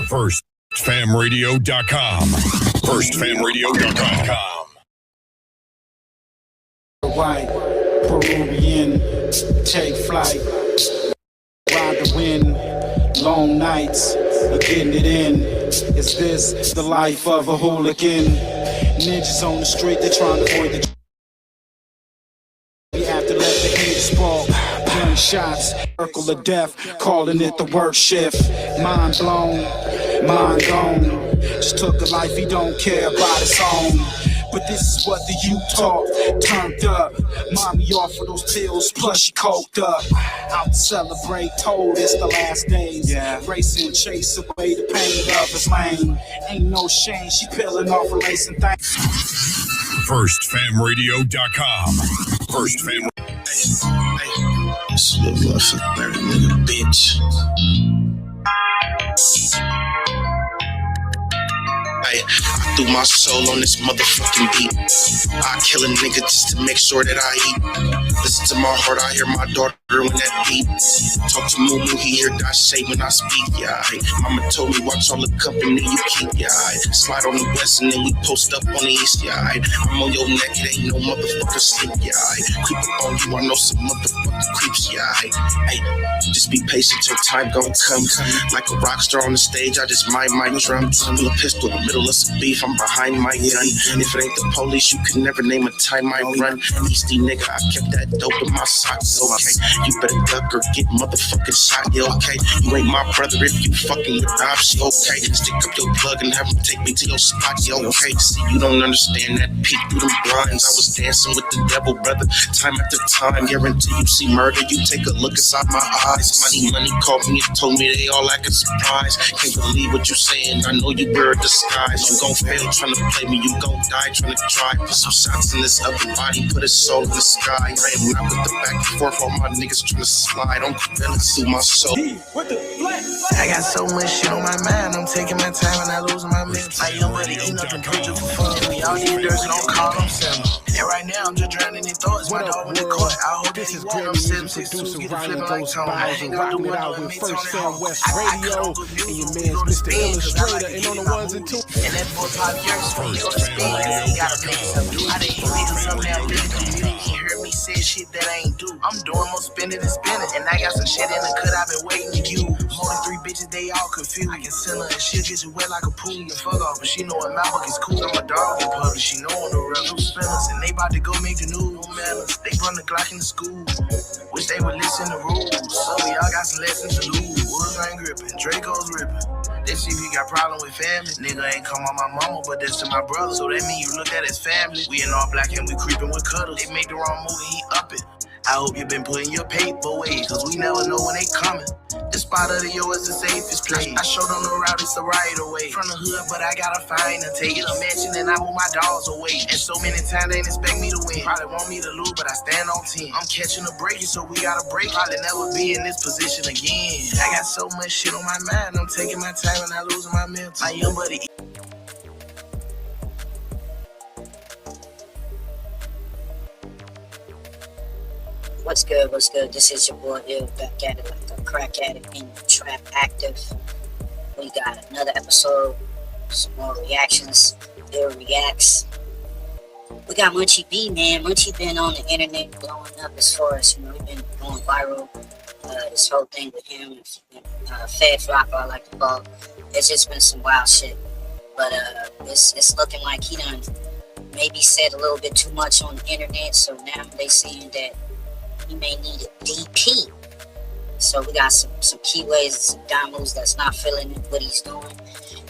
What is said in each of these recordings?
FirstFamRadio.com. FirstFamRadio.com. White, Peruvian, take flight, ride the wind, long nights, getting it in. Is this the life of a hooligan? Ninjas on the street, they're trying to avoid the. We have to let the heat spark. Gunshots, circle of death, calling it the work shift. Mind blown, mind gone. Just took a life he don't care about his own. But this is what the youth talk, turned up. Mommy offered those pills, plus she coked up. Out to celebrate, told it's the last days. Racing, chase away the pain of his lane. Ain't no shame, she peeling off her lace and things. FirstFamRadio.com. FirstFam. Hey, this little motherfucker, nigga, bitch. Hey, I threw my soul on this motherfucking beat. I kill a nigga just to make sure that I eat. Listen to my heart, I hear my daughter when that beat. Talk to Moo, he hear that shit when I speak, yeah. Mama told me watch all the company you keep, yeah. Slide on the west and then we post up on the east, yeah. I'm on your neck, it ain't no motherfucker sleep, yeah. Creep up on you, I know some motherfucking creeps, yeah. Hey, just be patient till time gon' come. Like a rock star on the stage, I just mind my drum. Pull a pistol in the middle of some beef, I'm behind my gun. If it ain't the police, you can never name a time I run. Easty nigga, I kept that dope in my socks, okay. You better duck or get motherfucking shot, yeah, okay. You ain't my brother if you fucking with ops, yeah, okay. Stick up your plug and have him take me to your spot, yeah, okay. See, you don't understand that peek through them blinds. I was dancing with the devil, brother, time after time. Guarantee you see murder, you take a look inside my eyes. Money called me and told me they all acting surprised. Can't believe what you saying, I know you wear a disguise. You gon' fail trying to play me, you gon' die trying to try. Put some shots in this other body, put his soul in the sky. I am not with the back and forth, all my niggas trying to slide. I'm feeling through my soul. I got so much shit on my mind, I'm taking my time and I losing my mental. I am ready to eat nothing preacher for fun. We all need dirt, so don't call them selling. And right now I'm just drowning in thoughts. My dog in the court, I hope this is great. I'm 762, get the flipping like Tony. I ain't gonna do it out with First Fam West Radio. And your man's Mr. Illustrator, and on the ones and twos. And that boy Pop Yerkes for you on the spin. He got a nigga something. I didn't even niggas up now, nigga. You heard me say shit that I ain't do. I'm doing more spinning and spinning. And I got some shit in the cut I've been waiting to use. More than 3 bitches, they all confused. I can send her and she'll get you wet like a pool. You fuck off, but she know her mouth is cool. I'm a dog in public, she know on the real new spinners. And they about to go make the news. Manners. They run the Glock in the school. Wish they would listen to rules. So we all got some lessons to lose. Woods ain't gripping, Draco's ripping. This if you got problem with family. Nigga ain't come on my mama, but that's to my brother. So that mean you look at his family. We in all black and we creeping with cuddles. They make the wrong move and he up it. I hope you been putting your paper away, cause we never know when they coming. The spot of the yo is the safest place. I showed them the route, it's the right away. From the hood, but I gotta find and take it a mansion and I move my dogs away. And so many times they didn't expect me to win. Probably want me to lose, but I stand on 10. I'm catching a break, so we gotta break. Probably never be in this position again. I got so much shit on my mind, I'm taking my time and I losing my mental. My young buddy. What's good? What's good? This is your boy Ill, back at it like a crack addict in the trap active. We got another episode, some more reactions. Ill reacts. We got Munchie B, man. Munchie been on the internet blowing up as far as, we've been going viral. This whole thing with him, Fed Flopper, I like to call. It's just been some wild shit. But it's looking like he done maybe said a little bit too much on the internet, so now they saying that he may need a DP. So we got some keyways and some damos that's not feeling what he's doing.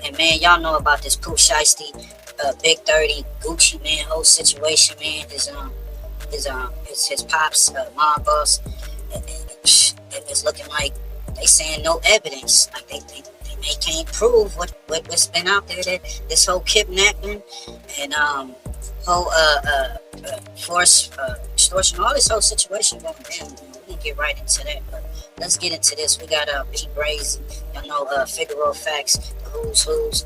And man, y'all know about this Pooh Shiesty, Big 30, Gucci, man, whole situation, man. His pops, mob boss. It's looking like they saying no evidence. Like they can't prove what's been out there. That this whole kidnapping and whole force extortion, all this whole situation going down. We can get right into that, but let's get into this. We got Pete Brazy, y'all know Figaro Facts, the who's.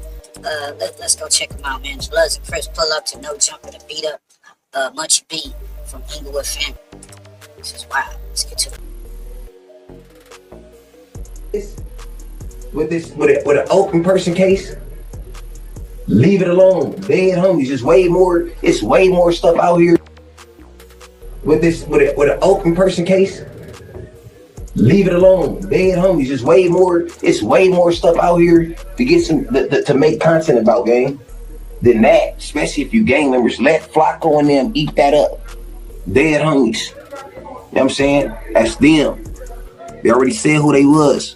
Let's go check them out, man. Bloods and Crips pull up to no jumper to beat up Munchie B from Inglewood family. This is wild. Let's get to it. with an open person case, leave it alone. Dead homies, it's way more stuff out here. With an open person case, leave it alone. Dead homies, it's way more stuff out here to get to make content about, gang, than that. Especially if you gang members. Let Flacco and them eat that up. Dead homies. You know what I'm saying? That's them. They already said who they was.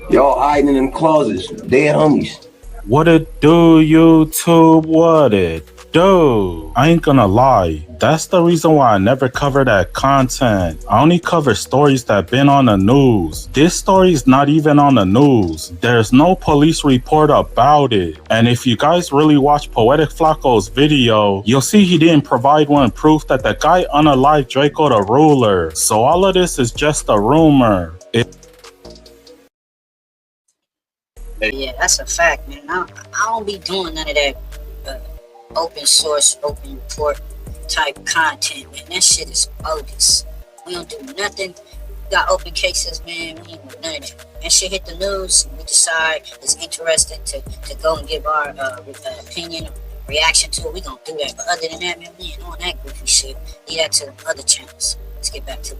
Y'all hiding in them closets. Dead homies. What it do, YouTube? What it do? I ain't gonna lie. That's the reason why I never cover that content. I only cover stories that been on the news. This story's not even on the news. There's no police report about it. And if you guys really watch Poetic Flacco's video, you'll see he didn't provide one proof that the guy unalived Draco the Ruler. So all of this is just a rumor. Yeah, that's a fact, man. I don't be doing none of that open source, open report type content, man. That shit is bogus. We don't do nothing. We got open cases, man. We ain't do none of that. That shit hit the news, and we decide it's interesting to go and give our opinion, reaction to it. We gonna do that. But other than that, man, we ain't on that goofy shit. Leave that to other channels. Let's get back to it.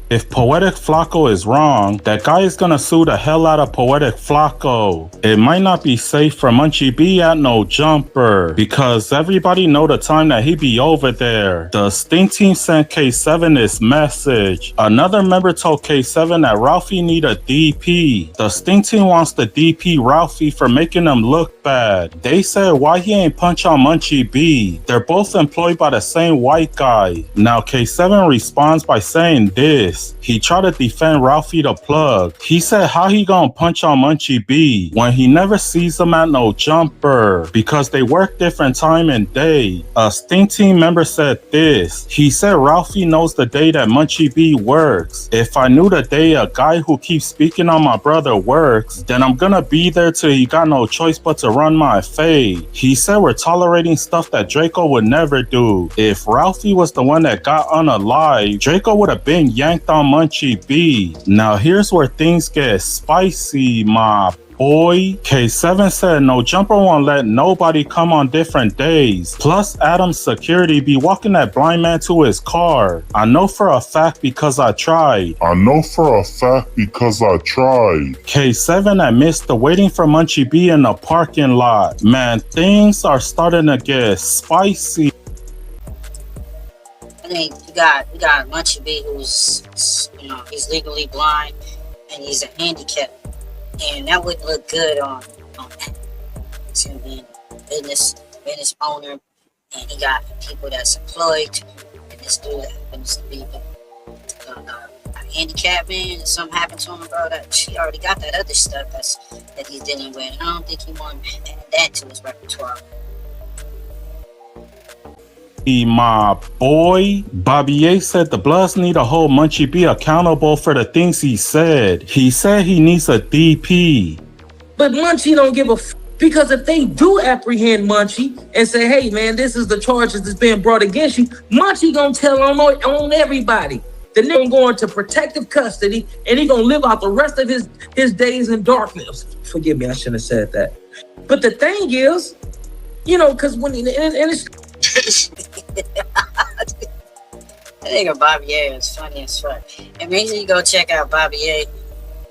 If Poetic Flacco is wrong, that guy is gonna sue the hell out of Poetic Flacco. It might not be safe for Munchie B at no jumper, because everybody know the time that he be over there. The Stink Team sent K7 this message. Another member told K7 that Ralphie need a DP. The Stink Team wants to DP Ralphie for making them look bad. They said why he ain't punch on Munchie B. They're both employed by the same white guy. Now K7 responds by saying this. He tried to defend Ralphie the Plug. He said how he gonna punch on Munchie B when he never sees him at no jumper because they work different time and day. A Stink Team member said this. He said Ralphie knows the day that Munchie B works. If I knew the day a guy who keeps speaking on my brother works, then I'm gonna be there till he got no choice but to run my fade. He said we're tolerating stuff that Draco would never do. If Ralphie was the one that got unalived, Draco would have been yanked on Munchie B. Now here's where things get spicy, my boy. K7 said no jumper won't let nobody come on different days. Plus Adam's security be walking that blind man to his car. I know for a fact because I tried. K7 admits to waiting for Munchie B in the parking lot. Man, things are starting to get spicy. I think we got Munchie B, who's, he's legally blind and he's a handicap, and that wouldn't look good on that. He's gonna be a business owner, and he got people that's employed, and this dude that happens to be a handicap, man, and something happened to him, bro. That she already got that other stuff that he's dealing with. I don't think he wanted to add that to his repertoire. My boy. Bobby A said the Bloods need to hold Munchie B accountable for the things he said. He said he needs a DP. But Munchie don't give a because if they do apprehend Munchie and say, hey man, this is the charges that's being brought against you, Munchie gonna tell on everybody. The nigga gonna go into protective custody and he gonna live out the rest of his days in darkness. Forgive me, I shouldn't have said that. But the thing is, because when and it's I think Bobby A is funny as fuck. And make sure you go check out Bobby A.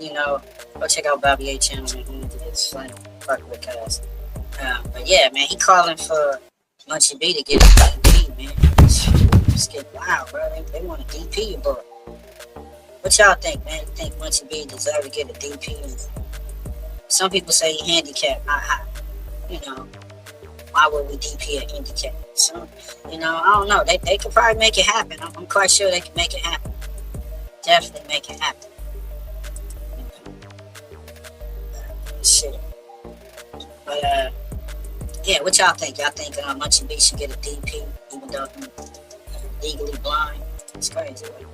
Go check out Bobby A channel, man. It's funny. Fuck with cuz. But yeah, man, he calling for Munchie B to get a DP, man. Just get wild, bro. They want a DP you, boy. What y'all think, man? You think Munchie B deserve to get a DP? Some people say he handicapped. Why would we DP a handicap? So, I don't know. They could probably make it happen. I'm quite sure they can make it happen. Definitely make it happen. Shit. But, yeah, what y'all think? Y'all think Munchie B should get a DP even though he's legally blind? It's crazy, right?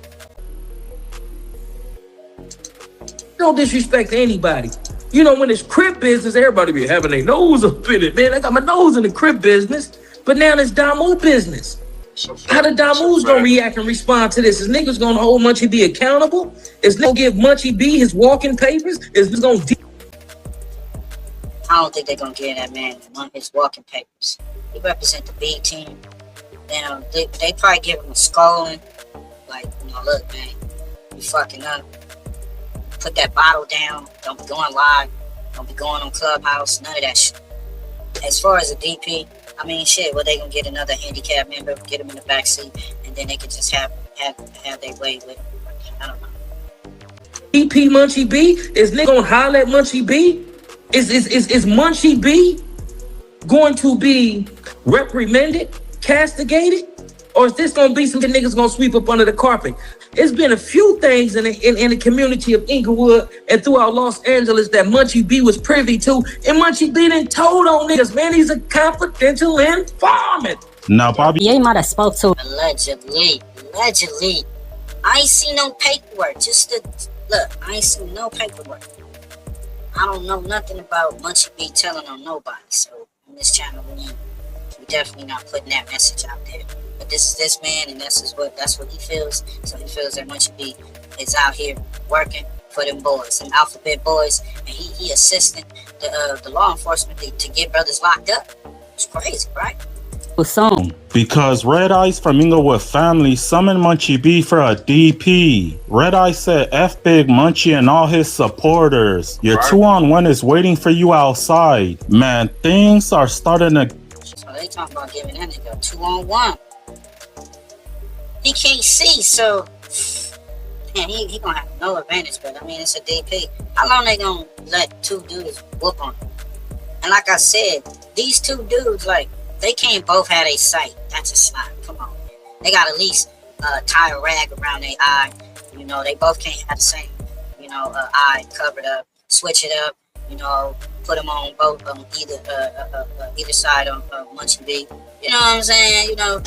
no disrespect to anybody. When it's crib business, everybody be having their nose up in it. Man, I got my nose in the crib business, but now it's Damo business. How the Damu's gonna react and respond to this? Is niggas gonna hold Munchie B accountable? Is niggas gonna give Munchie B his walking papers? Is niggas gonna I don't think they're gonna give that man his walking papers. He represent the B team. They probably give him a scolding. Like, look, man, you fucking up. Put that bottle down. Don't be going live. Don't be going on Clubhouse. None of that shit. As far as the DP, I mean, shit, well, they gonna get another handicap member, get him in the back seat, and then they can just have their way with him. I don't know. DP Munchie B? Is nigga gonna holler at Munchie B? Is Munchie B going to be reprimanded, castigated? Or is this gonna be something niggas gonna sweep up under the carpet? It's been a few things in the community of Inglewood and throughout Los Angeles that Munchie B was privy to, and Munchie B didn't told on niggas. Man, he's a confidential informant. Now, Bobby, you might have spoke to Allegedly. I ain't seen no paperwork. Look, I ain't seen no paperwork. I don't know nothing about Munchie B telling on nobody. So on this channel, we definitely not putting that message out there. But this is this man, and that's what he feels. So he feels that Munchie B is out here working for them boys, them alphabet boys, and he assisting the law enforcement to get brothers locked up. It's crazy, right? soon. because Red Eyes from Inglewood family summoned Munchie B for a DP. Red Eye said F Big Munchie and all his supporters. Your 2-on-1 is waiting for you outside. Man, things are starting to... So they talking about giving that nigga a 2-on-1. He can't see, so... Man, he gonna have no advantage, but I mean, it's a DP. How long they gonna let two dudes whoop on him? And like I said, these two dudes, like, they can't both have a sight. That's a slap. Come on, man. They got at least tie a rag around their eye. You know, they both can't have the same, you know, eye covered up. Switch it up. You know, put them on both on either side of Munchie B. You know what I'm saying? You know,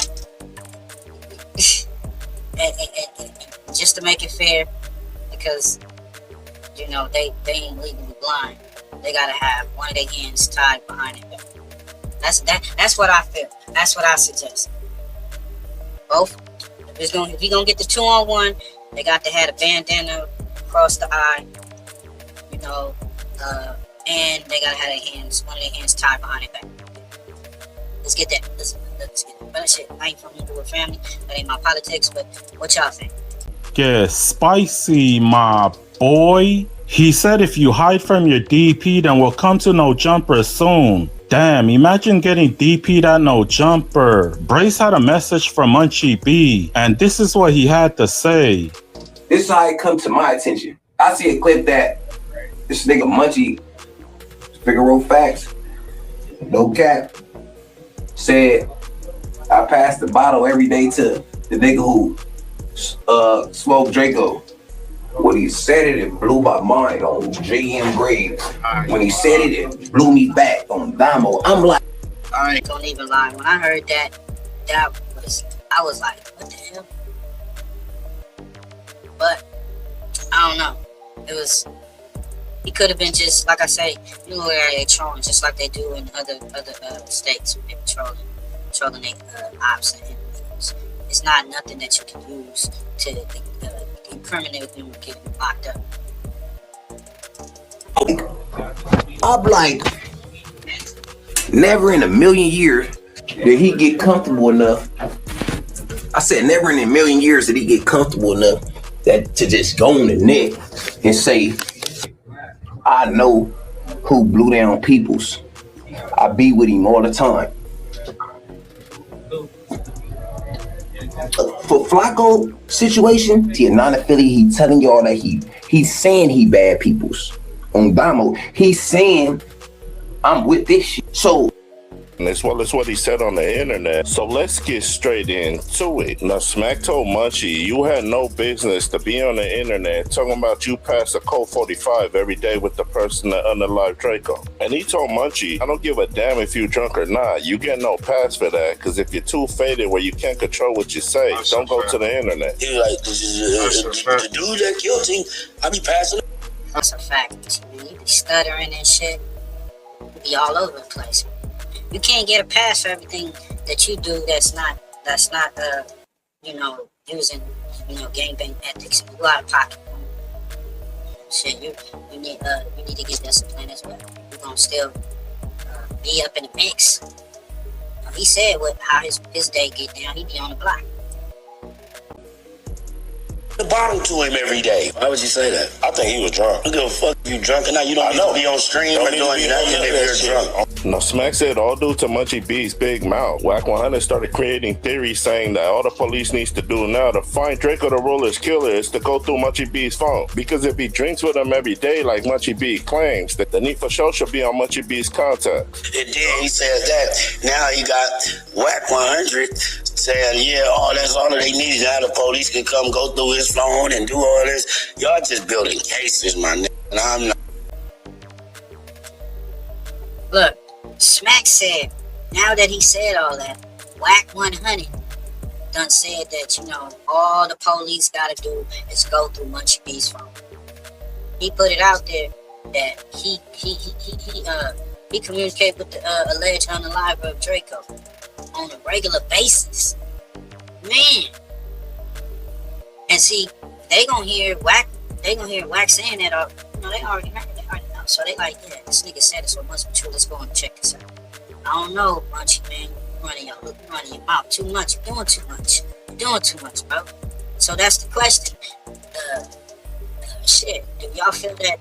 and just to make it fair, because you know they ain't legally blind. They gotta have one of their hands tied behind it. That's what I feel. That's what I suggest. Both. If you gonna get the 2-on-1, they got to have a bandana across the eye. You know, and they gotta have one of their hands tied behind it back. Let's get that. Let's get that. But shit, I ain't from Inglewood family. That ain't my politics. But what y'all think? Get spicy, my boy. He said if you hide from your DP, then we'll come to No Jumper soon. Damn, imagine getting DP'd at No Jumper. Brace had a message from Munchie B, and this is what he had to say. This is how it come to my attention. I see a clip that this nigga Munchie, Figaro Facts, no cap, said, I pass the bottle every day to the nigga who smoked Draco. When he said it, it blew my mind on JM Graves. When he said it, it blew me back on Damo. I'm like, I ain't gonna even lie. When I heard that, I was like, what the hell? But I don't know. He could have been just like I say, you know, where they trolling just like they do in other states when they're trolling their ops and individuals. It's not nothing that you can use to incriminate them and get them locked up. I'm like, never in a million years did he get comfortable enough. I said, never in a million years did he get comfortable enough that to just go on the net and say, I know who blew down peoples. I be with him all the time. For Flacco situation, he a non-affiliate, he telling y'all that he's saying he bad peoples. On Damo, he's saying I'm with this shit. So as well as what he said on the internet. So let's get straight into it. Now, Smack told Munchie, you had no business to be on the internet talking about you pass a code 45 every day with the person that unalived Draco. And he told Munchie, I don't give a damn if you drunk or not. You get no pass for that, because if you're too faded where you can't control what you say, don't go to the internet. He's like, this is the dude that killed him. I be passing. That's a fact. You be stuttering and shit. You be all over the place. You can't get a pass for everything that you do that's not that's not using gangbang ethics. You out of pocket. Shit, you need to get disciplined as well. You're gonna still be up in the mix. He said how his day get down. He be on the block. The bottom to him every day. Why would you say that? I think he was drunk. I don't give a fuck if you drunk or not. You don't need to be on stream or doing nothing if you're drunk. Now, Smack said all due to Munchie B's big mouth. Whack 100 started creating theories saying that all the police needs to do now to find Draco the Roller's killer is to go through Munchie B's phone. Because if he drinks with him every day like Munchie B claims, that the need for show should be on Munchie B's contacts. And then he says that. Now he got Whack 100 saying, that's all that they need. Now the police can come go through his phone and do all this. Y'all just building cases, my nigga. And I'm not. Look, Smack said, now that he said all that, Whack 100 done said that, all the police gotta do is go through Munchie B's phone. He put it out there that he communicated with the alleged unaliver of Draco on a regular basis. Man. And see, they gonna hear Whack saying that, they already heard it. So they like, this nigga said this, so it must be true. Let's go and check this out. I don't know, Munchie, man. You're running your mouth too much. You're doing too much. You're doing too much, bro. So that's the question. Shit, do y'all feel that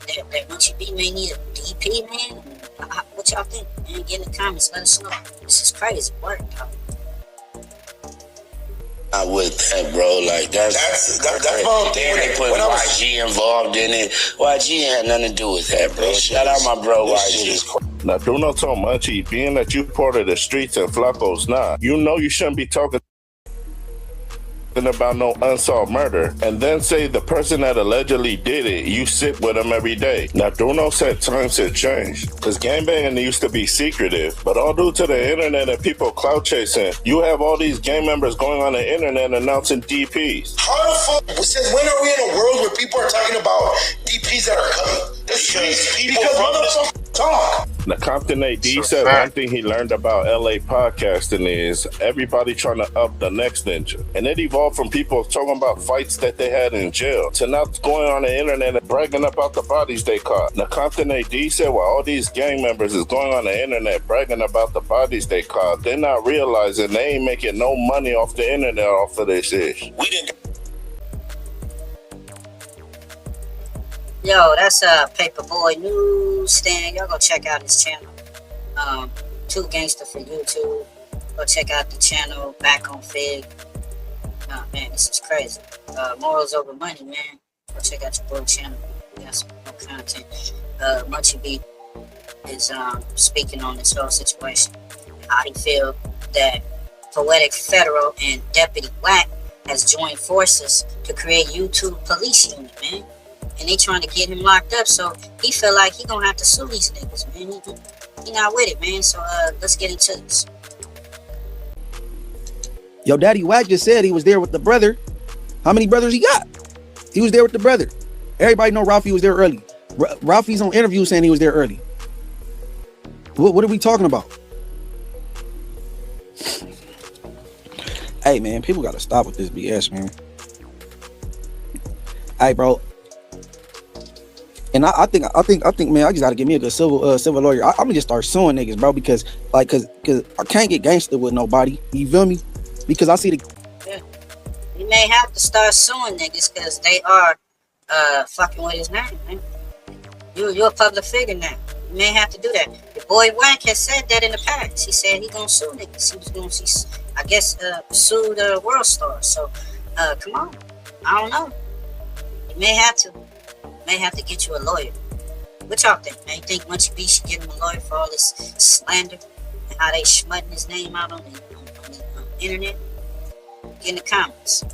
Munchie B may need a DP, man? What y'all think? Man, get in the comments. Let us know. This is crazy work, dog. Not with that, bro. Like that's then they put YG involved in it. YG had nothing to do with that, bro. Shout out my bro YG. Now, do not tell Munchie, being that you part of the streets and Flacco's not, you shouldn't be talking about no unsolved murder, and then say the person that allegedly did it, you sit with them every day. Now, Bruno said times have changed, because gangbanging used to be secretive, but all due to the internet and people clout chasing, you have all these gang members going on the internet announcing DPs. How the fuck, since when are we in a world where people are talking about DPs that are coming? Because motherfuckers talk. Now, Compton AD said one thing he learned about LA podcasting is everybody trying to up the next ninja. And it evolved from people talking about fights that they had in jail to now going on the internet and bragging about the bodies they caught. Now, Compton AD said while all these gang members is going on the internet bragging about the bodies they caught, they're not realizing they ain't making no money off the internet off of this ish. We didn't. Yo, that's Paperboy Newsstand. Y'all go check out his channel. Too Gangster for YouTube. Go check out the channel back on Fig. Oh man, this is crazy. Morals over money, man. Go check out your boy channel. We got some more content. Munchie B is speaking on this whole situation. How he feel that Poetic Federal and Deputy Whack has joined forces to create YouTube Police Unit, man. And they trying to get him locked up, so he feel like he gonna have to sue these niggas, man. He not with it, man. So let's get into this. Yo, Daddy Whack just said he was there with the brother. How many brothers he got? He was there with the brother. Everybody know Ralphie was there early. Ralphie's on interview saying he was there early. What are we talking about? Hey, man, people gotta stop with this BS, man. Hey, bro. And I think, man, I just gotta get me a good civil lawyer. I'm gonna just start suing niggas, bro, because I can't get gangster with nobody. You feel me? Because I see the. Yeah. You may have to start suing niggas because they are fucking with his name, man. You're a public figure now. You may have to do that. Your boy Whack has said that in the past. He said he gonna sue niggas. He was gonna sue the World Star. So come on, I don't know. You may have to. May have to get you a lawyer. What y'all think, man? You think Munchie B should get him a lawyer for all this slander and how they smutting his name out on the internet? Get in the comments.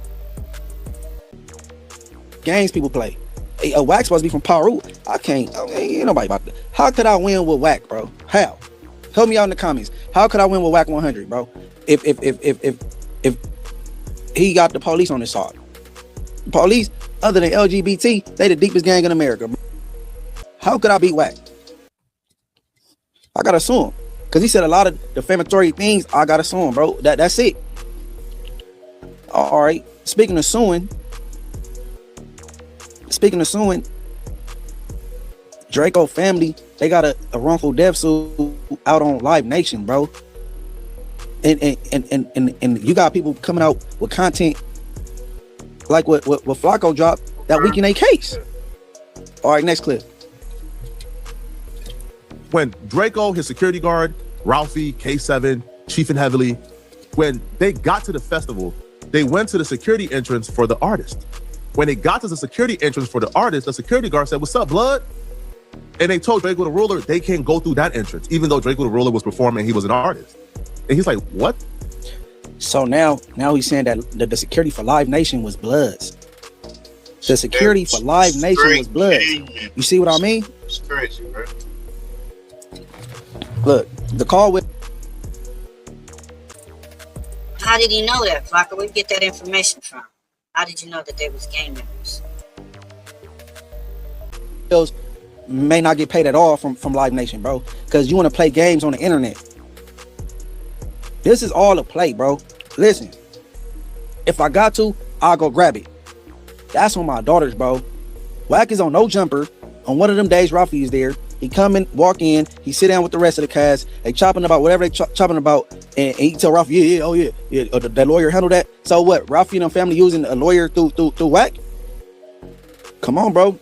Games people play. Hey, Whack's supposed to be from Peru. Ain't nobody about that. How could I win with Whack, bro? How? Help me out in the comments. How could I win with Whack 100, bro? If he got the police on his side. Police, other than LGBT, they the deepest gang in America. How could I beat Whack? I gotta sue him. Because he said a lot of defamatory things. I gotta sue him, bro. That's it. All right. Speaking of suing, Draco family, they got a wrongful death suit out on Live Nation, bro. And you got people coming out with content like what Flacco dropped that week in a case. All right, next clip. When Draco, his security guard, Ralphie, K7, Chief and Heavily, when they got to the festival, they went to the security entrance for the artist. When they got to the security entrance for the artist, the security guard said, "What's up, blood?" And they told Draco the Ruler they can't go through that entrance, even though Draco the Ruler was performing, he was an artist. And he's like, what? So now he's saying that the security for Live Nation was Bloods. The security for Live Nation was Bloods. You see what I mean? It's crazy, bro. Look, the call with. How did you know that, Flocka? Where'd you get that information from? How did you know that they was gang members? Those may not get paid at all from Live Nation, bro. Because you want to play games on the internet. This is all a play, bro. Listen, if I got to, I'll go grab it. That's on my daughters, bro. Wack is on No Jumper. On one of them days, Ralphie is there. He come in, walk in, he sit down with the rest of the cast. They chopping about whatever they chopping about, and he tell Ralphie, that lawyer handle that. So what? Ralphie and them family using a lawyer through Wack? Come on, bro.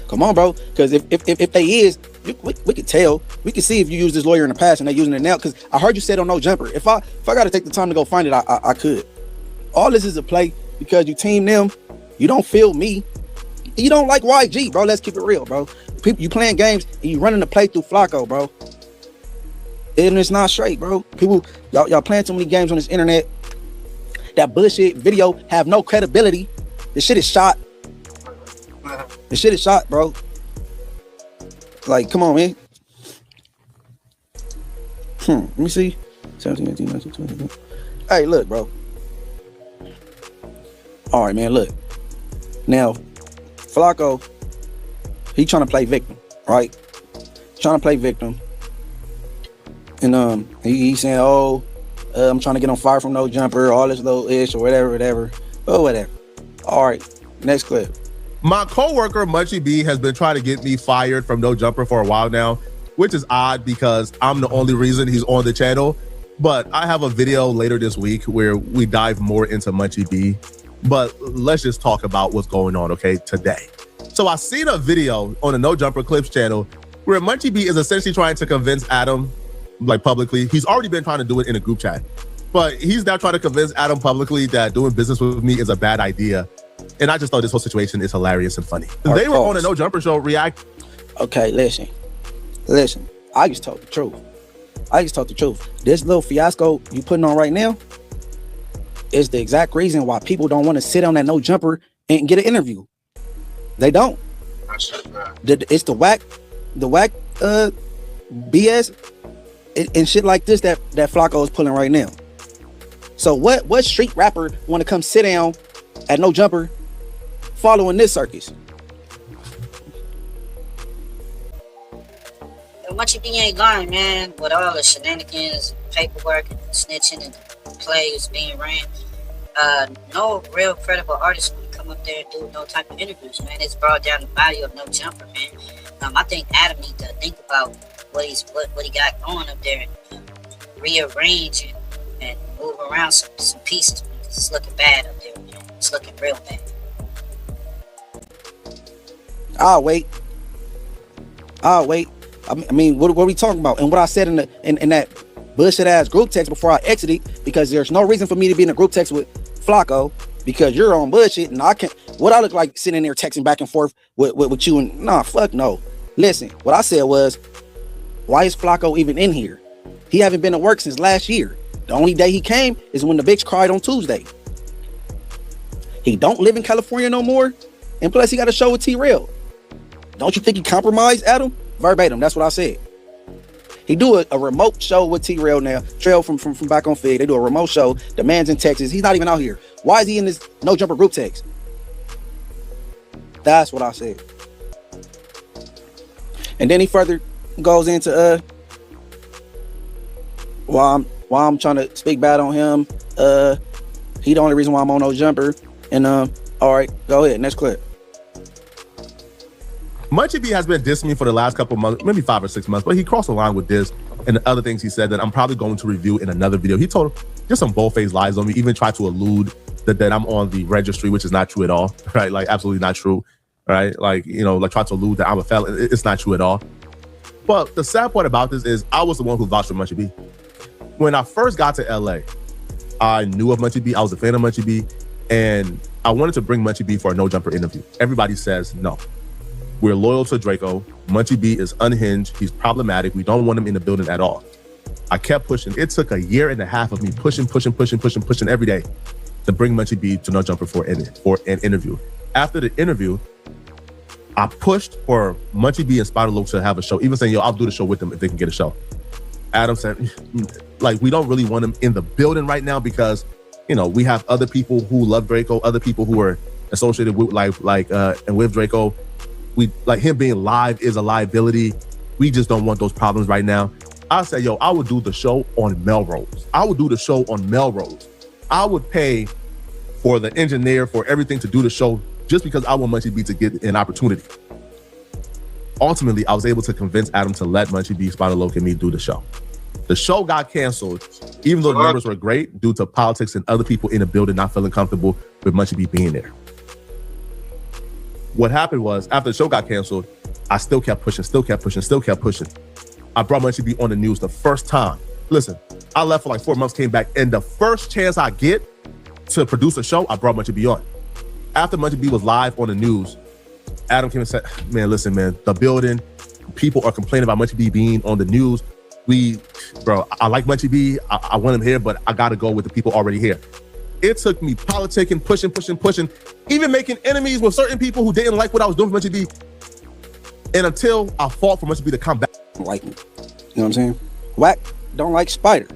Because if they is, we could tell. We could see if you used this lawyer in the past and they using it now. Because I heard you said on No Jumper. If I got to take the time to go find it, I could. All this is a play because you team them. You don't feel me. You don't like YG, bro. Let's keep it real, bro. People, you playing games and you running the play through Flacco, bro. And it's not straight, bro. People, y'all playing too many games on this internet. That bullshit video have no credibility. This shit is shot. Bro. Like, come on, man. Let me see. 17, 18, 19, 20. Hey, look, bro. All right, man, look. Now, Flacco, he trying to play victim, right? Trying to play victim. And he saying, I'm trying to get on fire from No Jumper, all this little ish or whatever. Oh, whatever. All right, next clip. My coworker Munchie B has been trying to get me fired from No Jumper for a while now, which is odd because I'm the only reason he's on the channel. But I have a video later this week where we dive more into Munchie B. But let's just talk about what's going on, okay, today. So I seen a video on the No Jumper Clips channel where Munchie B is essentially trying to convince Adam, like publicly. He's already been trying to do it in a group chat. But he's now trying to convince Adam publicly that doing business with me is a bad idea. And I just thought this whole situation is hilarious and funny. They were on a No Jumper show react. Okay, listen. I just told the truth. This little fiasco you putting on right now is the exact reason why people don't want to sit on that No Jumper and get an interview. They don't. It's the whack BS and shit like this that Flacco is pulling right now. So what street rapper want to come sit down at No Jumper following this circus? Munchie B ain't lying, man. With all the shenanigans, paperwork, and snitching, and plays being ran, no real credible artist would come up there and do no type of interviews, man. It's brought down the value of No Jumper, man. I think Adam needs to think about what he got going up there and rearrange and move around some pieces, because it's looking bad up there, man. It's looking real bad. I'll wait. I mean, what are we talking about? And what I said in that bullshit ass group text before I exited, because there's no reason for me to be in a group text with Flacco because you're on bullshit and I can't. What I look like sitting there texting back and forth with you and nah, fuck no. Listen, what I said was, why is Flacco even in here? He haven't been to work since last year. The only day he came is when the bitch cried on Tuesday. He don't live in California no more, and plus he got a show with T-Rail. Don't you think he compromised Adam? Verbatim, that's what I said. He do a remote show with T-Rail now. Trail from back on Fig. They do a remote show. The man's in Texas. He's not even out here. Why is he in this No Jumper group text? That's what I said. And then he further goes into while I'm trying to speak bad on him, He the only reason why I'm on no jumper. And all right, go ahead, next clip. Munchie B has been dissing me for the last couple months, maybe 5 or 6 months, but he crossed the line with this and the other things he said that I'm probably going to review in another video. He told just some bold-faced lies on me, even tried to allude that I'm on the registry, which is not true at all, right? Like, absolutely not true, right? Like, you know, like try to allude that I'm a felon. It's not true at all. But the sad part about this is I was the one who vouched for Munchie B. When I first got to LA, I knew of Munchie B. I was a fan of Munchie B. And I wanted to bring Munchie B for a no jumper interview. Everybody says no. We're loyal to Draco. Munchie B is unhinged. He's problematic. We don't want him in the building at all. I kept pushing. It took a year and a half of me pushing every day to bring Munchie B to no jumper for an interview. After the interview, I pushed for Munchie B and Spider Loc to have a show, even saying, yo, I'll do the show with them if they can get a show. Adam said, like, we don't really want him in the building right now because, you know, we have other people who love Draco, other people who are associated with and with Draco. We like him being live is a liability. We just don't want those problems right now. I said, yo, I would do the show on Melrose. I would do the show on Melrose. I would pay for the engineer, for everything to do the show just because I want Munchie B to get an opportunity. Ultimately, I was able to convince Adam to let Munchie B, Spider Loc, and me do the show. The show got canceled, even though the numbers were great, due to politics and other people in the building not feeling comfortable with Munchie B being there. What happened was, after the show got canceled, I still kept pushing. I brought Munchie B on the news the first time. Listen, I left for like 4 months, came back, and the first chance I get to produce a show, I brought Munchie B on. After Munchie B was live on the news, Adam came and said, man, listen, man, the building, people are complaining about Munchie B being on the news. I like Munchie B. I want him here, but I got to go with the people already here. It took me politicking, pushing, even making enemies with certain people who didn't like what I was doing for Munchie B. And until I fought for Munchie B to come back. Like me. You know what I'm saying? Wack don't like Spider.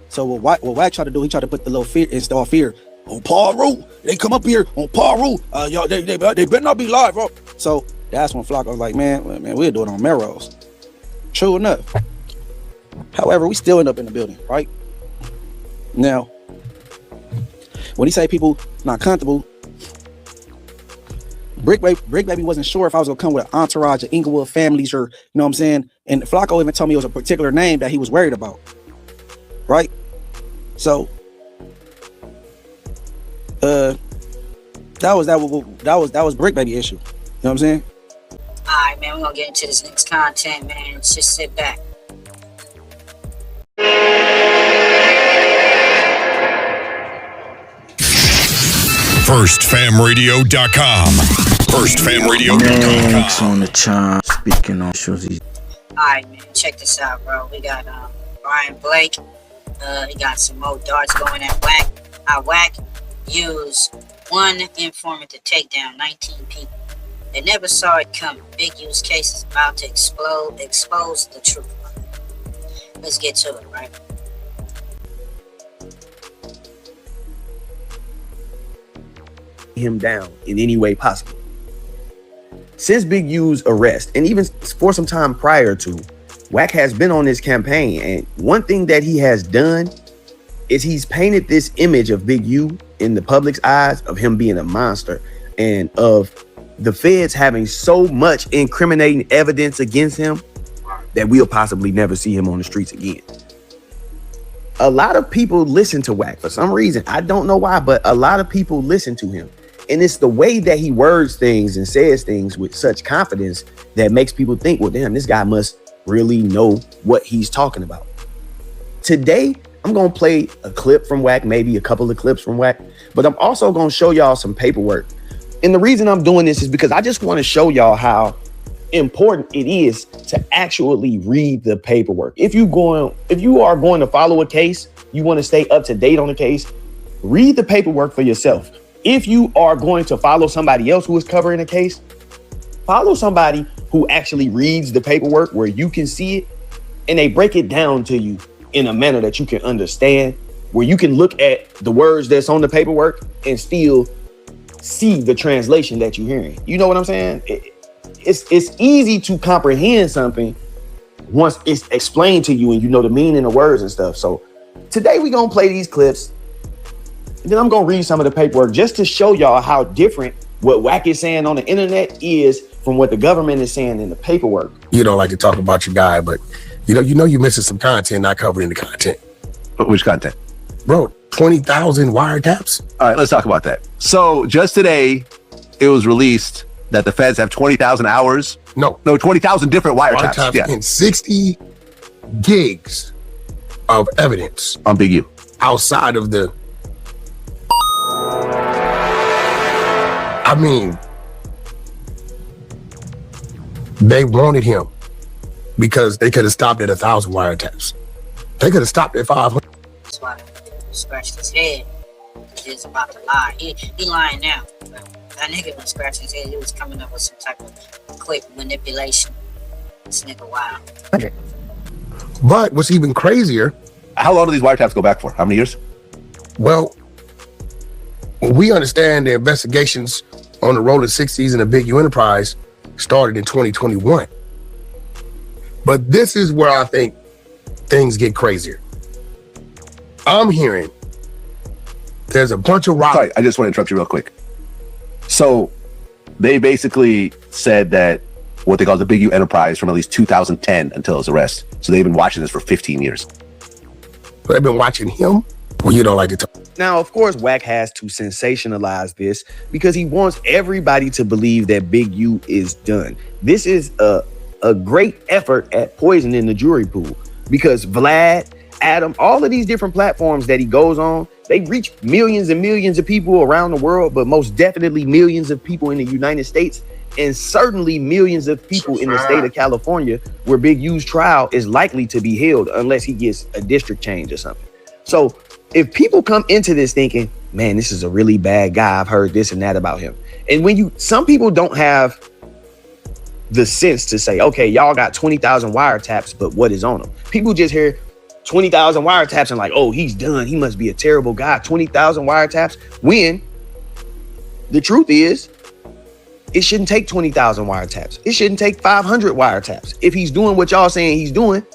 So what Wack tried to do, he tried to put the little fear, install fear on Paul Rule. They come up here on Paul Rule. Y'all, they better not be live, bro. So that's when Flocko was like, man, we'll do it on Melrose. True enough. However, we still end up in the building, right? Now, when he say people not comfortable, Brick Baby wasn't sure if I was gonna come with an entourage of Inglewood families or, you know what I'm saying? And Flocko even told me it was a particular name that he was worried about, right? So, that was Brick Baby issue. You know what I'm saying? All right, man, we're gonna get into this next content, man. Just sit back. FirstFamRadio.com. FirstFamRadio.com. Next on the chart, speaking on shows. Alright, man, check this out, bro. We got Brian Blake. He got some more darts going at Wack. Wack used one informant to take down 19 people. They never saw it coming. Big use case is about to expose the truth. Let's get to it, right? Him down in any way possible. Since Big U's arrest, and even for some time prior to, Wack has been on this campaign, and one thing that he has done is he's painted this image of Big U in the public's eyes of him being a monster and of the feds having so much incriminating evidence against him that we'll possibly never see him on the streets again. A lot of people listen to Wack for some reason. I don't know why, but a lot of people listen to him. And it's the way that he words things and says things with such confidence that makes people think, well, damn, this guy must really know what he's talking about. Today, I'm going to play a clip from Wack, maybe a couple of clips from Wack, but I'm also going to show y'all some paperwork. And the reason I'm doing this is because I just want to show y'all how important it is to actually read the paperwork. If you are going to follow a case, you want to stay up to date on the case, read the paperwork for yourself. If you are going to follow somebody else who is covering a case, follow somebody who actually reads the paperwork where you can see it and they break it down to you in a manner that you can understand, where you can look at the words that's on the paperwork and still see the translation that you're hearing. You know what I'm saying? It's easy to comprehend something once it's explained to you and you know the meaning of words and stuff. So today we're going to play these clips And then I'm gonna read some of the paperwork just to show y'all how different what Wack is saying on the internet is from what the government is saying in the paperwork. You don't like to talk about your guy, but you know you're missing some content, not covering the content. Which content? Bro, 20,000 wiretaps. All right, let's talk about that. So just today, it was released that the feds have 20,000 hours. No, 20,000 different wiretaps. Yeah. And 60 gigs of evidence on Big U outside of the. I mean, they wanted him because they could have stopped at 1,000 wiretaps. They could have stopped at 500. That's why he scratched his head. He was about to lie. He lying now. That nigga was scratching his head. He was coming up with some type of quick manipulation. This nigga wild. Okay. But what's even crazier, how long do these wiretaps go back for? How many years? Well, we understand the investigations on the Rolling 60s and the Big U Enterprise started in 2021. But this is where I think things get crazier. I'm hearing there's a bunch of Sorry, I just want to interrupt you real quick. So they basically said that what they call the Big U Enterprise from at least 2010 until his arrest. So they've been watching this for 15 years. They've been watching him? Well, you don't like to talk. Now, of course, Wack has to sensationalize this because he wants everybody to believe that Big U is done. This is a great effort at poisoning the jury pool because Vlad, Adam, all of these different platforms that he goes on, they reach millions and millions of people around the world, but most definitely millions of people in the United States, and certainly millions of people in the state of California, where Big U's trial is likely to be held unless he gets a district change or something. So if people come into this thinking, man, this is a really bad guy, I've heard this and that about him. And some people don't have the sense to say, okay, y'all got 20,000 wiretaps, but what is on them? People just hear 20,000 wiretaps and like, oh, he's done. He must be a terrible guy. 20,000 wiretaps. When the truth is, it shouldn't take 20,000 wiretaps. It shouldn't take 500 wiretaps if he's doing what y'all saying he's doing.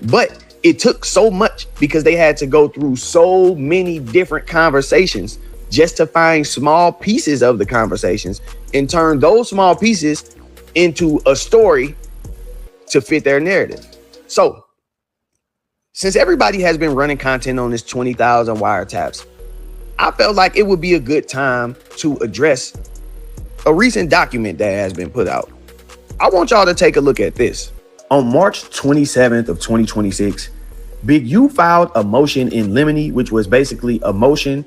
But it took so much because they had to go through so many different conversations just to find small pieces of the conversations and turn those small pieces into a story to fit their narrative. So since everybody has been running content on this 20,000 wiretaps, I felt like it would be a good time to address a recent document that has been put out. I want y'all to take a look at this. On March 27th of 2026, Big U filed a motion in limine, which was basically a motion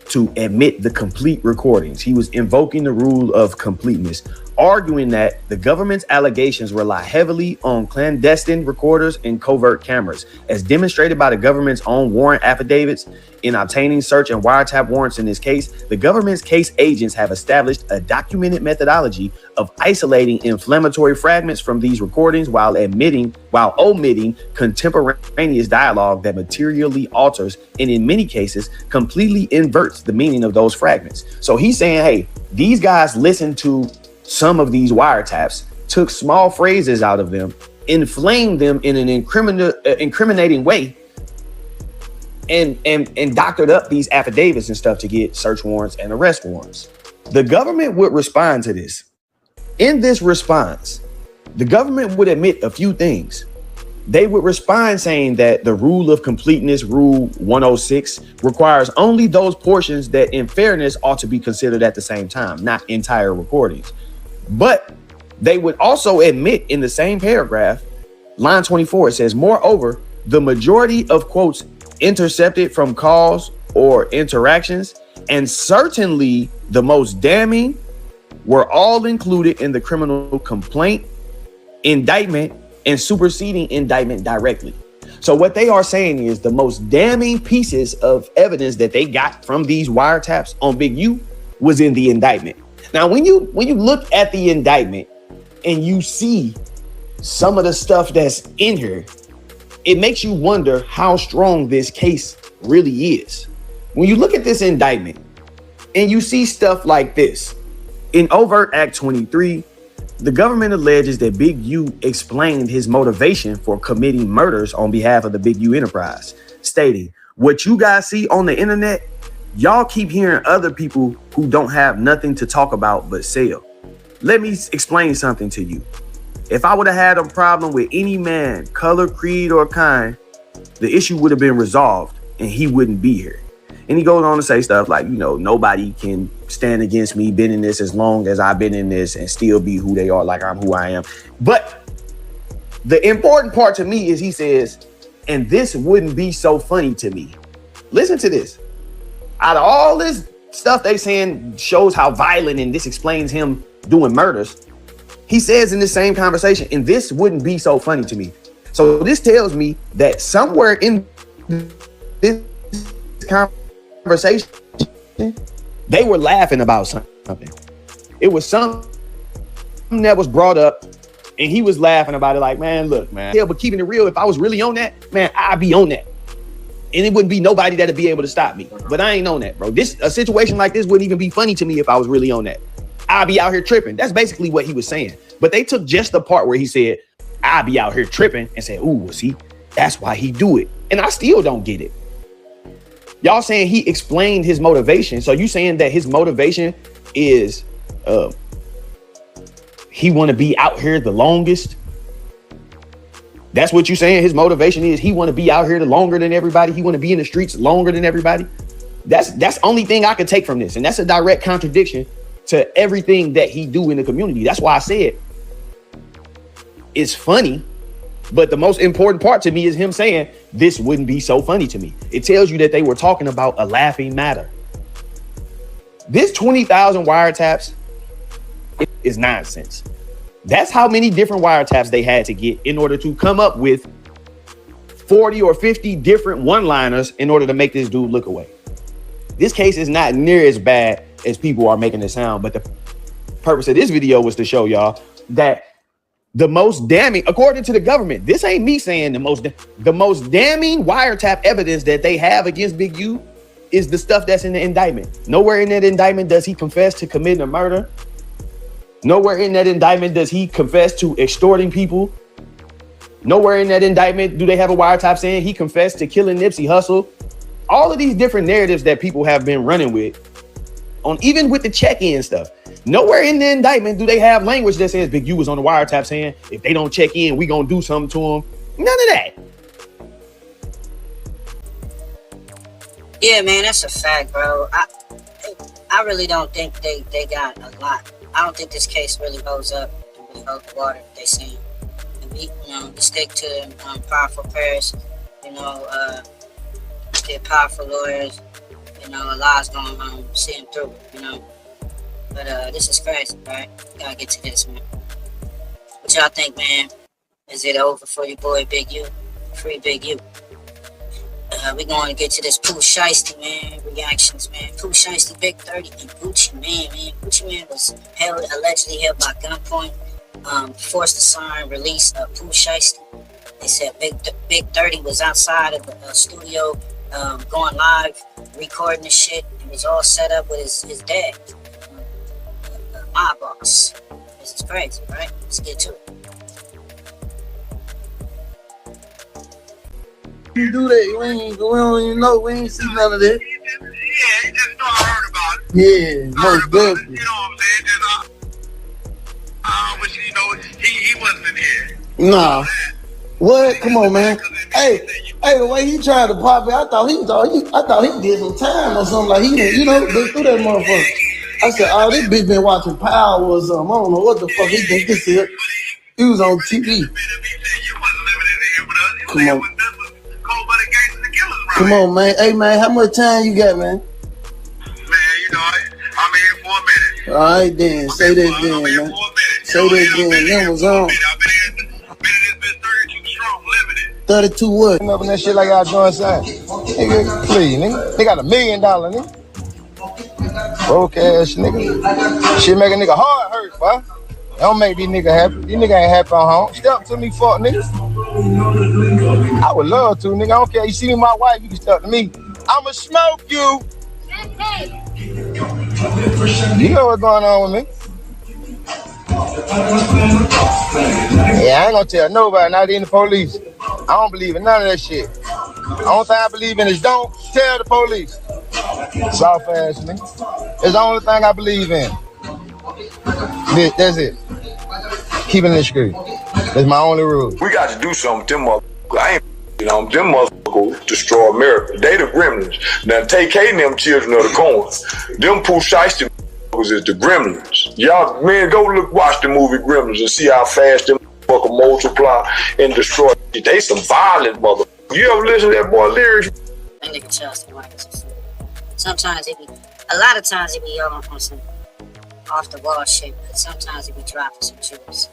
to admit the complete recordings. He was invoking the rule of completeness, arguing that the government's allegations rely heavily on clandestine recorders and covert cameras, as demonstrated by the government's own warrant affidavits. In obtaining search and wiretap warrants in this case, the government's case agents have established a documented methodology of isolating inflammatory fragments from these recordings while omitting contemporaneous dialogue that materially alters and in many cases completely inverts the meaning of those fragments. So he's saying, hey, these guys listened to some of these wiretaps, took small phrases out of them, inflamed them in an incriminating way, and doctored up these affidavits and stuff to get search warrants and arrest warrants. The government would respond to this. In this response, the government would admit a few things. They would respond saying that the rule of completeness, Rule 106, requires only those portions that in fairness ought to be considered at the same time, not entire recordings. But they would also admit in the same paragraph, line 24, it says, moreover, the majority of quotes intercepted from calls or interactions, and certainly the most damning, were all included in the criminal complaint, indictment, and superseding indictment directly. So what they are saying is the most damning pieces of evidence that they got from these wiretaps on Big U was in the indictment. Now, when you look at the indictment and you see some of the stuff that's in here, it makes you wonder how strong this case really is. When you look at this indictment and you see stuff like this, in Overt Act 23, the government alleges that Big U explained his motivation for committing murders on behalf of the Big U Enterprise, stating, what you guys see on the internet, Y'all keep hearing other people who don't have nothing to talk about but sell. Let me explain something to you. If I would have had a problem with any man, color, creed, or kind, the issue would have been resolved and he wouldn't be here. And he goes on to say stuff like, nobody can stand against me, been in this as long as I've been in this and still be who they are, like I'm who I am. But the important part to me is he says, and this wouldn't be so funny to me. Listen to this. Out of all this stuff they saying shows how violent and this explains him doing murders, he says in this same conversation, and this wouldn't be so funny to me. So this tells me that somewhere in this conversation, they were laughing about something. It was something that was brought up and he was laughing about it like, man, look, man. Yeah, but keeping it real, if I was really on that, man, I'd be on that. And it wouldn't be nobody that'd be able to stop me. But I ain't on that, bro. A situation like this wouldn't even be funny to me if I was really on that. I'd be out here tripping. That's basically what he was saying. But they took just the part where he said, I'd be out here tripping and said, ooh, see, that's why he do it. And I still don't get it. Y'all saying he explained his motivation. So you saying that his motivation is he want to be out here the longest? That's what you saying his motivation is? He want to be out here the longer than everybody? He want to be in the streets longer than everybody? That's the only thing I could take from this. And that's a direct contradiction to everything that he do in the community. That's why I said it's funny. But the most important part to me is him saying this wouldn't be so funny to me. It tells you that they were talking about a laughing matter. This 20,000 wiretaps is nonsense. That's how many different wiretaps they had to get in order to come up with 40 or 50 different one-liners in order to make this dude look away. This case is not near as bad as people are making it sound, but the purpose of this video was to show y'all that the most damning, according to the government, this ain't me saying the most damning wiretap evidence that they have against Big U is the stuff that's in the indictment. Nowhere in that indictment does he confess to committing a murder. Nowhere in that indictment does he confess to extorting people. Nowhere in that indictment do they have a wiretap saying he confessed to killing Nipsey Hussle. All of these different narratives that people have been running with, on even with the check-in stuff. Nowhere in the indictment do they have language that says Big U was on the wiretap saying, if they don't check in, we gonna do something to them. None of that. Yeah, man, that's a fact, bro. I really don't think they got a lot. I don't think this case really holds up and really hold the water, they saying. And we stick to powerful prayers, get powerful lawyers, Allah's gonna see him through, But this is crazy, right? Gotta get to this, man. What y'all think, man? Is it over for your boy Big U? Free Big U. We going to get to this Pooh Shiesty, man. Reactions, man. Pooh Shiesty, Big 30, and Gucci Man. Gucci Man was allegedly held by gunpoint. Forced to sign release of Pooh Shiesty. They said Big 30 was outside of the studio, going live, recording the shit. It was all set up with his dad, my boss. This is crazy, right? Let's get to it. You do that, we don't even know, we ain't see none of that. Yeah, you just know I heard about it. Yeah, most definitely. You know what I'm saying? Just, wish he wasn't in here. Nah. What? Come on, man. Hey, the way he tried to pop it, I thought he did some time or something. Like he been through that motherfucker. I said, oh, this bitch been watching Power or something. I don't know what the fuck he think this is. He was on TV. Come on. Come on, man. Hey, man, how much time you got, man? Man, I'm here for a minute. All right, then. Say that then, man. Say that then. That was on. 32 what? Up in that shit like I do inside. Nigga, please, nigga. They got $1 million, nigga. Broke ass nigga. Shit make a nigga heart hurt, boy. Don't make these niggas happy. These niggas ain't happy on home. Step to me, fuck niggas. I would love to, nigga. I don't care. You see me, my wife, you can step to me. I'ma smoke you. You know what's going on with me. Yeah, I ain't gonna tell nobody, not even the police. I don't believe in none of that shit. The only thing I believe in is don't tell the police. Soft ass nigga. It's the only thing I believe in. That's it. Keep it in the street. That's my only rule. We got to do something with them motherfuckers. I ain't them motherfuckers destroy America. They the gremlins. Now take and them children of the corn. Them Pooh Shiesty motherfuckers is the gremlins. Y'all, man, go watch the movie Gremlins and see how fast them motherfuckers multiply and destroy. They some violent motherfuckers. You ever listen to that boy lyrics? That nigga Charleston White. Sometimes it be, a lot of times it be on some off the wall shit, but sometimes it be dropping some truths.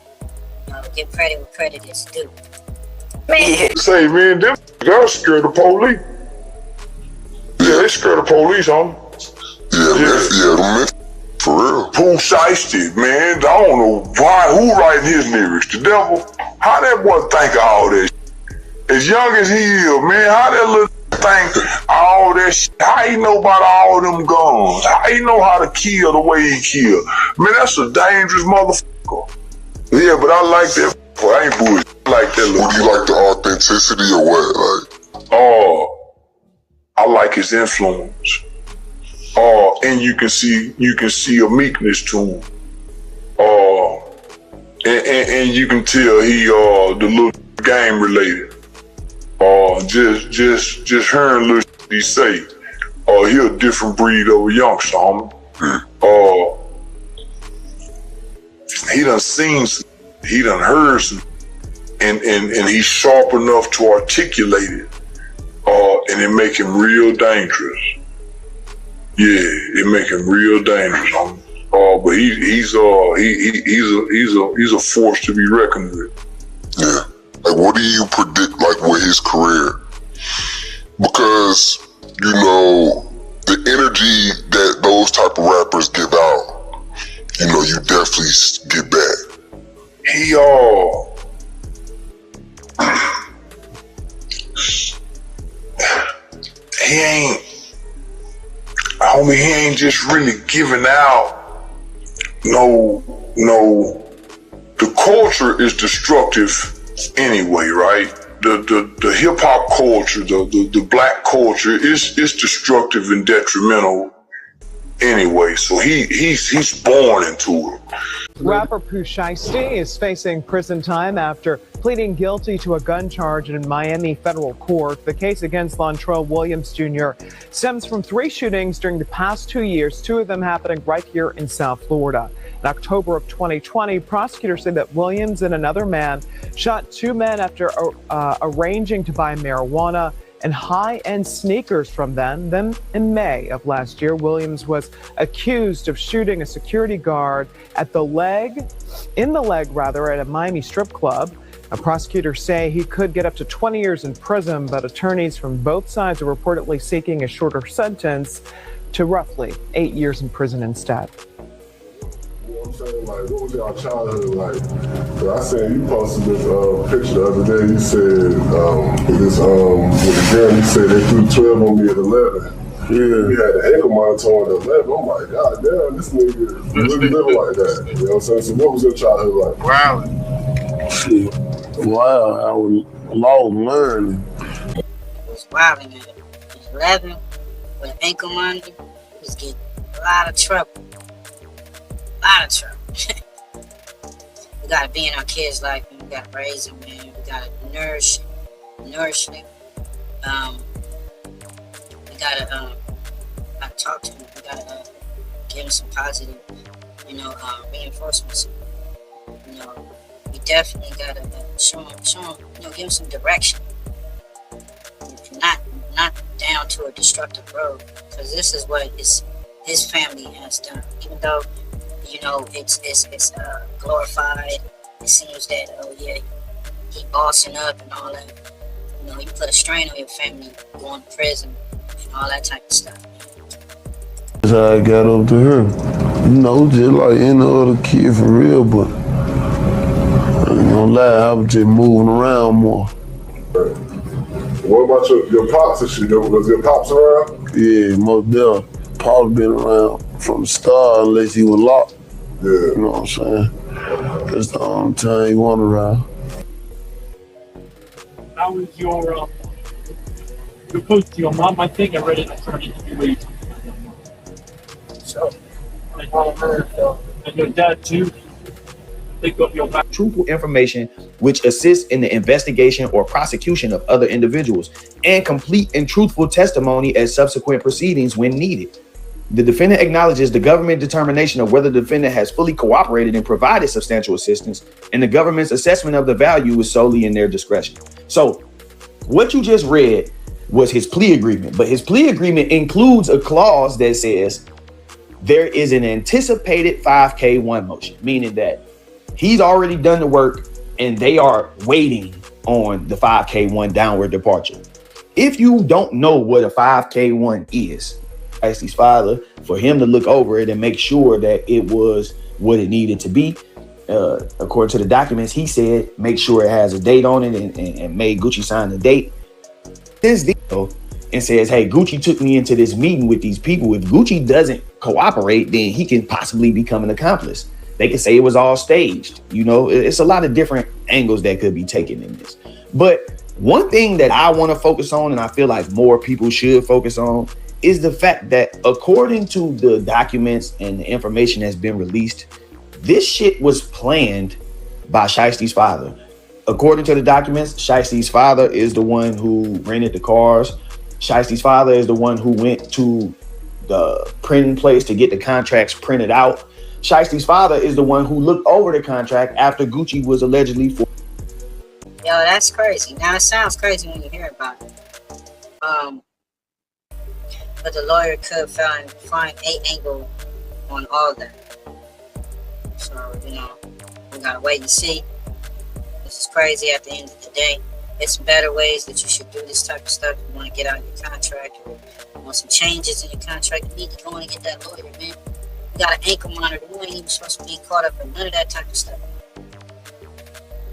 You know, give credit where credit is due. Man. Say, man, them girls scared the police. Yeah, they scared the police, huh? Yeah, man, for real. Pooh Shiesty, man, I don't know who writing his lyrics. The devil, how that boy think of all this? As young as he is, man, how that little think all that shit? How he know about all them guns? How he know how to kill the way he kill? Man, that's a dangerous motherfucker. Yeah, but I like that. Boy, I ain't bullshit. I like that little. Would you like the authenticity or what? Like, I like his influence. And you can see a meekness to him. And you can tell he the little game related. Just hearing little shit he say. He a different breed of a youngster, homie. He done seen some, he done heard some, and he's sharp enough to articulate it. And it make him real dangerous. Yeah, it make him real dangerous, homie. But he's a force to be reckoned with. Yeah. Like, what do you predict, like, with his career? Because, you know, the energy that those type of rappers give out, you know, you definitely get back. He ain't just really giving out the culture is destructive anyway, right? The hip hop culture, the black culture is destructive and detrimental anyway. So he's born into it. Rapper Pooh Shiesty is facing prison time after pleading guilty to a gun charge in Miami federal court. The case against Lontrell Williams Jr. stems from 3 shootings during the past 2 years, 2 of them happening right here in South Florida. In October of 2020, prosecutors say that Williams and another man shot 2 men after arranging to buy marijuana and high-end sneakers from them. Then in May of last year, Williams was accused of shooting a security guard in the leg at a Miami strip club. Prosecutors say he could get up to 20 years in prison, but attorneys from both sides are reportedly seeking a shorter sentence to roughly 8 years in prison instead. I'm saying, like, what was y'all childhood like? Cause I seen you posted this picture the other day. You said with the gun, you said they threw 12 on me at 11. Yeah. You had the ankle monitor on at 11. I'm like, God damn, this nigga really living like that. You know what I'm saying? So what was your childhood like? Wow. Shit. Wow, I was lost learning. It was wild in there. He was 11 with an ankle monitor. He was getting a lot of trouble. We gotta be in our kids' life, and we gotta raise them, man. We gotta nourish them. We gotta talk to them. We gotta give them some positive, reinforcements. We definitely gotta show them, give them some direction. Not down to a destructive road, because this is what his family has done. Even though it's glorified. It seems that he bossing up and all that. You put a strain on your family, going to prison and all that type of stuff. That's how I got up to her. Just like any other kid for real, but I ain't gonna lie, I was just moving around more. What about your pops and shit? Was your pops around? Yeah, most definitely. Paul been around from the start unless he was locked. Yeah. You know what I'm saying? That's the only time he went around. I how is your post deal? My thing already started to be late. So, I heard, and your dad too. Think of your back. Truthful information which assists in the investigation or prosecution of other individuals, and complete and truthful testimony at subsequent proceedings when needed. The defendant acknowledges the government determination of whether the defendant has fully cooperated and provided substantial assistance, and the government's assessment of the value is solely in their discretion. So what you just read was his plea agreement, but his plea agreement includes a clause that says there is an anticipated 5K1 motion, meaning that he's already done the work and they are waiting on the 5K1 downward departure. If you don't know what a 5K1 is, ask his father for him to look over it and make sure that it was what it needed to be. According to the documents, he said, make sure it has a date on it and made Gucci sign the date. This deal and says, hey, Gucci took me into this meeting with these people. If Gucci doesn't cooperate, then he can possibly become an accomplice. They can say it was all staged. You know, it's a lot of different angles that could be taken in this. But one thing that I want to focus on, and I feel like more people should focus on, is the fact that according to the documents and the information that's been released, this shit was planned by Shiesty's father. According to the documents, Shiesty's father is the one who rented the cars. Shiesty's father is the one who went to the printing place to get the contracts printed out. Shiesty's father is the one who looked over the contract after Gucci was allegedly for. Yo, that's crazy. Now it sounds crazy when you hear about it. But the lawyer could find a angle on all that. So, you know, we gotta wait and see. This is crazy at the end of the day. There's better ways that you should do this type of stuff. You want to get out of your contract or you want some changes in your contract, you need to go in and get that lawyer, man. You got an ankle monitor. You ain't even supposed to be caught up in none of that type of stuff.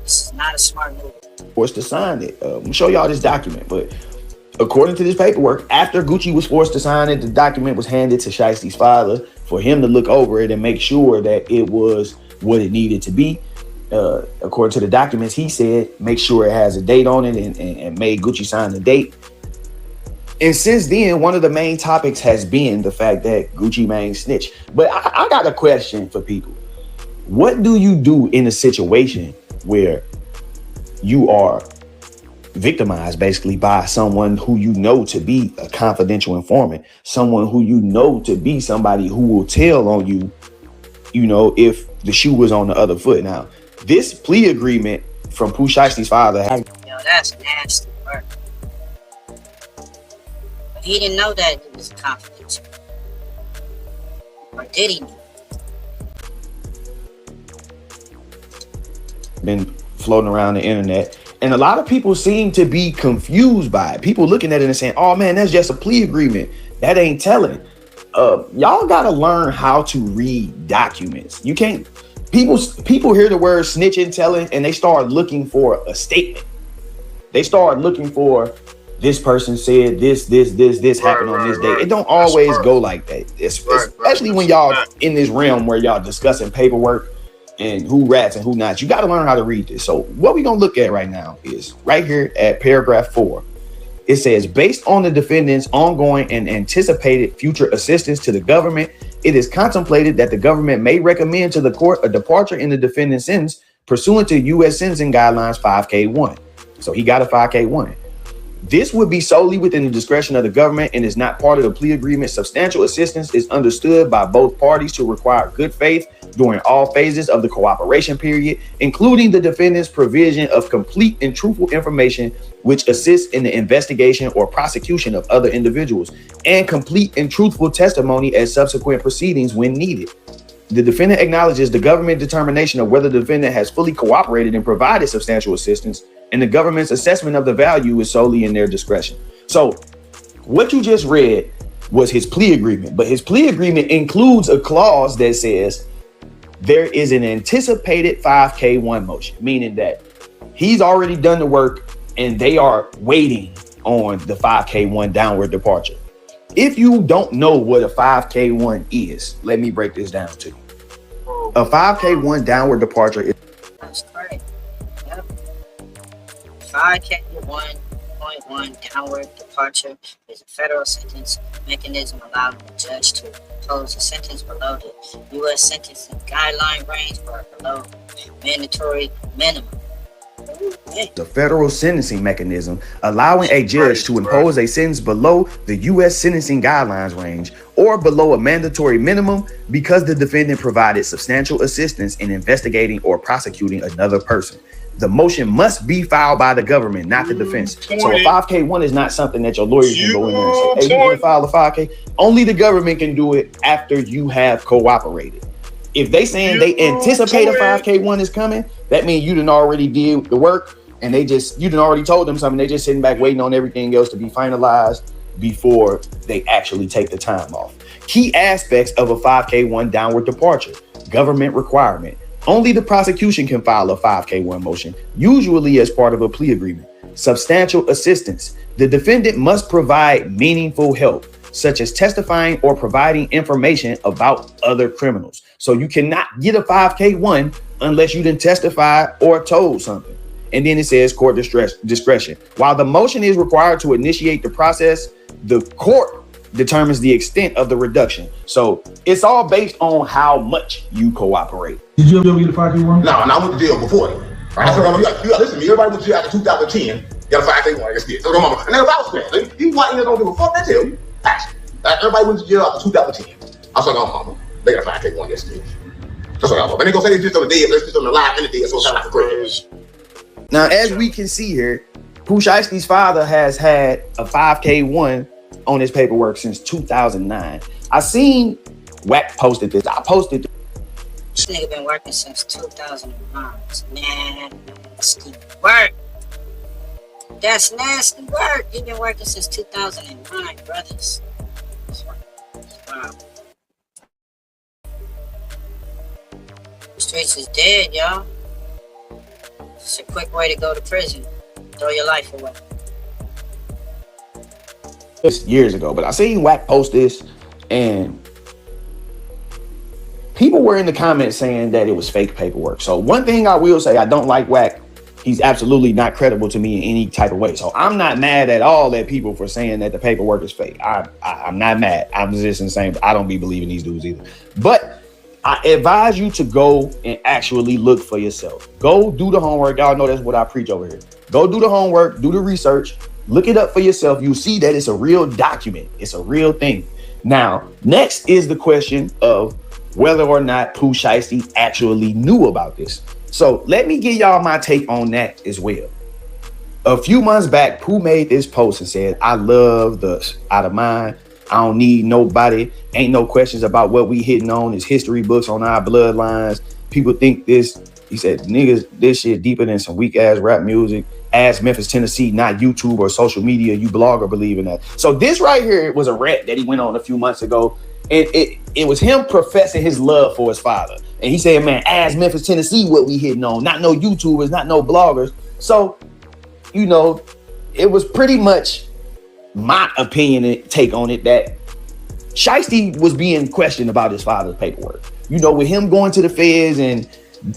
This is not a smart move. Forced to sign it. I'm gonna show y'all this document, but according to this paperwork, after Gucci was forced to sign it, the document was handed to Shiesty's father for him to look over it and make sure that it was what it needed to be. According to the documents, he said, make sure it has a date on it and made Gucci sign the date. And since then, one of the main topics has been the fact that Gucci Mane snitched. But I got a question for people. What do you do in a situation where you are victimized basically by someone who you know to be a confidential informant, someone who you know to be somebody who will tell on you, you know, if the shoe was on the other foot? Now, this plea agreement from Pooh Shiesty's father has... Yo, that's nasty work. But he didn't know that it was confidential. Or did he know? Been floating around the internet, and a lot of people seem to be confused by it. People looking at it and saying, oh man, that's just a plea agreement. That ain't telling. Y'all gotta learn how to read documents. You can't, people hear the word snitching, telling, and they start looking for a statement. They start looking for, this person said this happened on this day. It don't always go like that. Especially when y'all in this realm where y'all discussing paperwork and who rats and who not. You got to learn how to read this. So what we're going to look at right now is right here at paragraph 4. It says, based on the defendant's ongoing and anticipated future assistance to the government, it is contemplated that the government may recommend to the court a departure in the defendant's sentence pursuant to U.S. Sentencing Guidelines 5K1. So he got a 5K1. This would be solely within the discretion of the government and is not part of the plea agreement. Substantial assistance is understood by both parties to require good faith during all phases of the cooperation period, including the defendant's provision of complete and truthful information which assists in the investigation or prosecution of other individuals, and complete and truthful testimony at subsequent proceedings when needed. The defendant acknowledges the government determination of whether the defendant has fully cooperated and provided substantial assistance, and the government's assessment of the value is solely in their discretion. So what you just read was his plea agreement, but his plea agreement includes a clause that says there is an anticipated 5K1 motion, meaning that he's already done the work and they are waiting on the 5K1 downward departure. If you don't know what a 5K1 is, let me break this down to you. A 5K1 downward departure is... That's correct. Yep. 5K1.1 downward departure is a federal sentence mechanism allowing the judge to impose a sentence below the U.S. sentencing guideline range or below mandatory minimum. The federal sentencing mechanism allowing a judge to impose a sentence below the U.S. sentencing guidelines range or below a mandatory minimum because the defendant provided substantial assistance in investigating or prosecuting another person. The motion must be filed by the government, not the defense. So a 5K1 is not something that your lawyer can go in there and say, hey, you want to file a 5K? Only the government can do it after you have cooperated. If they saying they anticipate a 5K1 is coming, that means you done already did the work and you done already told them something. They just sitting back waiting on everything else to be finalized before they actually take the time off. Key aspects of a 5K1 downward departure: government requirement. Only the prosecution can file a 5K1 motion, usually as part of a plea agreement. Substantial assistance. The defendant must provide meaningful help, such as testifying or providing information about other criminals. So you cannot get a 5K1 unless you didn't testify or told something. And then it says court discretion. While the motion is required to initiate the process, the court determines the extent of the reduction. So it's all based on how much you cooperate. Did you ever get a 5K1? No, I went to jail before then. Right? So you got listen to me. Everybody went to jail after 2010. Got a 5K1. I guess. So and then if I was playing, these white niggas don't give a fuck. They tell you. Everybody went to jail after 2010. I was like, oh, mama, they got a 5K1 yesterday. That's what I thought. But they gonna say they just on the dead, let's just on the live in the dead, so it's kind of like a crazy. Now, as we can see here, Pooh Shiesty's father has had a 5K1 on his paperwork since 2009. I seen Wack posted this. I posted this. This nigga been working since 2009. Man, nasty work. That's nasty work. He been working since 2009, brothers. Wow. The streets is dead, y'all. It's a quick way to go to prison. Throw your life away. This years ago, but I seen Wack post this, and people were in the comments saying that it was fake paperwork. So one thing I will say, I don't like Wack. He's absolutely not credible to me in any type of way. So I'm not mad at all at people for saying that the paperwork is fake. I'm not mad. I'm just insane. I don't be believing these dudes either. But I advise you to go and actually look for yourself. Go do the homework. Y'all know that's what I preach over here. Go do the homework, do the research, look it up for yourself. You'll see that it's a real document. It's a real thing. Now, next is the question of whether or not Pooh Shiesty actually knew about this. So let me give y'all my take on that as well. A few months back, Pooh made this post and said, I love the Out of Mind. I don't need nobody. Ain't no questions about what we hitting on. It's history books on our bloodlines. People think this. He said, niggas, this shit deeper than some weak ass rap music. Ask Memphis, Tennessee, not YouTube or social media. You blogger believe in that. So this right here was a rant that he went on a few months ago. And it was him professing his love for his father. And he said, man, ask Memphis, Tennessee what we hitting on. Not no YouTubers, not no bloggers. So, you know, it was pretty much my opinion and take on it that Shiesty was being questioned about his father's paperwork. You know, with him going to the feds and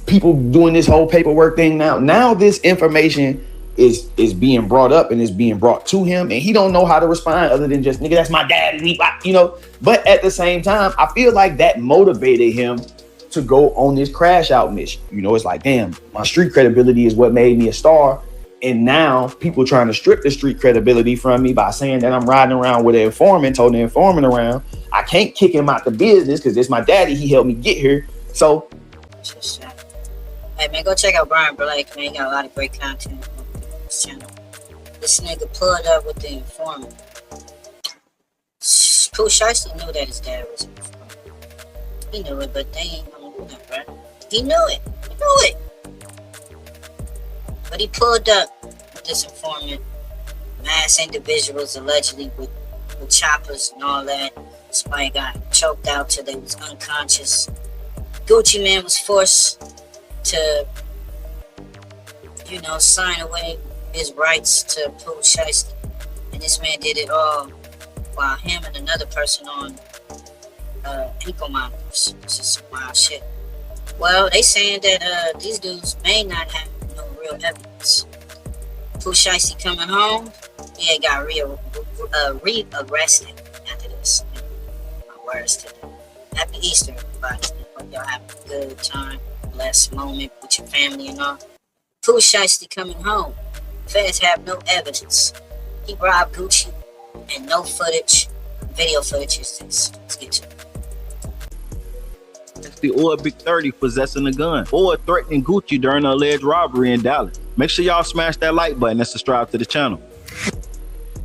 people doing this whole paperwork thing now this information is being brought up and is being brought to him, and he don't know how to respond other than just, nigga, that's my dad, and he, you know. But at the same time, I feel like that motivated him to go on this crash out mission. You know, it's like, damn, my street credibility is what made me a star. And now people trying to strip the street credibility from me by saying that I'm riding around with an informant, told the informant around. I can't kick him out the business because it's my daddy. He helped me get here. So, hey man, go check out Brian Blake, man. He got a lot of great content on this channel. This nigga pulled up with the informant. Pooh Shiesty knew that his dad was an informant. He knew it, but they ain't gonna do that, bro. He knew it. He knew it. But he pulled up with this informant, mass individuals allegedly with choppers and all that. Somebody got choked out till they was unconscious. Gucci Man was forced to, you know, sign away his rights to Pooh Shiesty. And this man did it all while him and another person on ankle monitors. This is some wild shit. Well, they saying that these dudes may not have no real evidence. Pooh Shiesty coming home. Yeah, got re-arrested after this. My words to them. Happy Easter, everybody. Hope y'all have a good time, blessed moment with your family and all. Pooh Shiesty coming home. Feds have no evidence. He robbed Gucci and no footage. Video footage is this. Let's get to it. Or Big 30 possessing a gun or threatening Gucci during an alleged robbery in Dallas. Make sure y'all smash that like button and subscribe to the channel.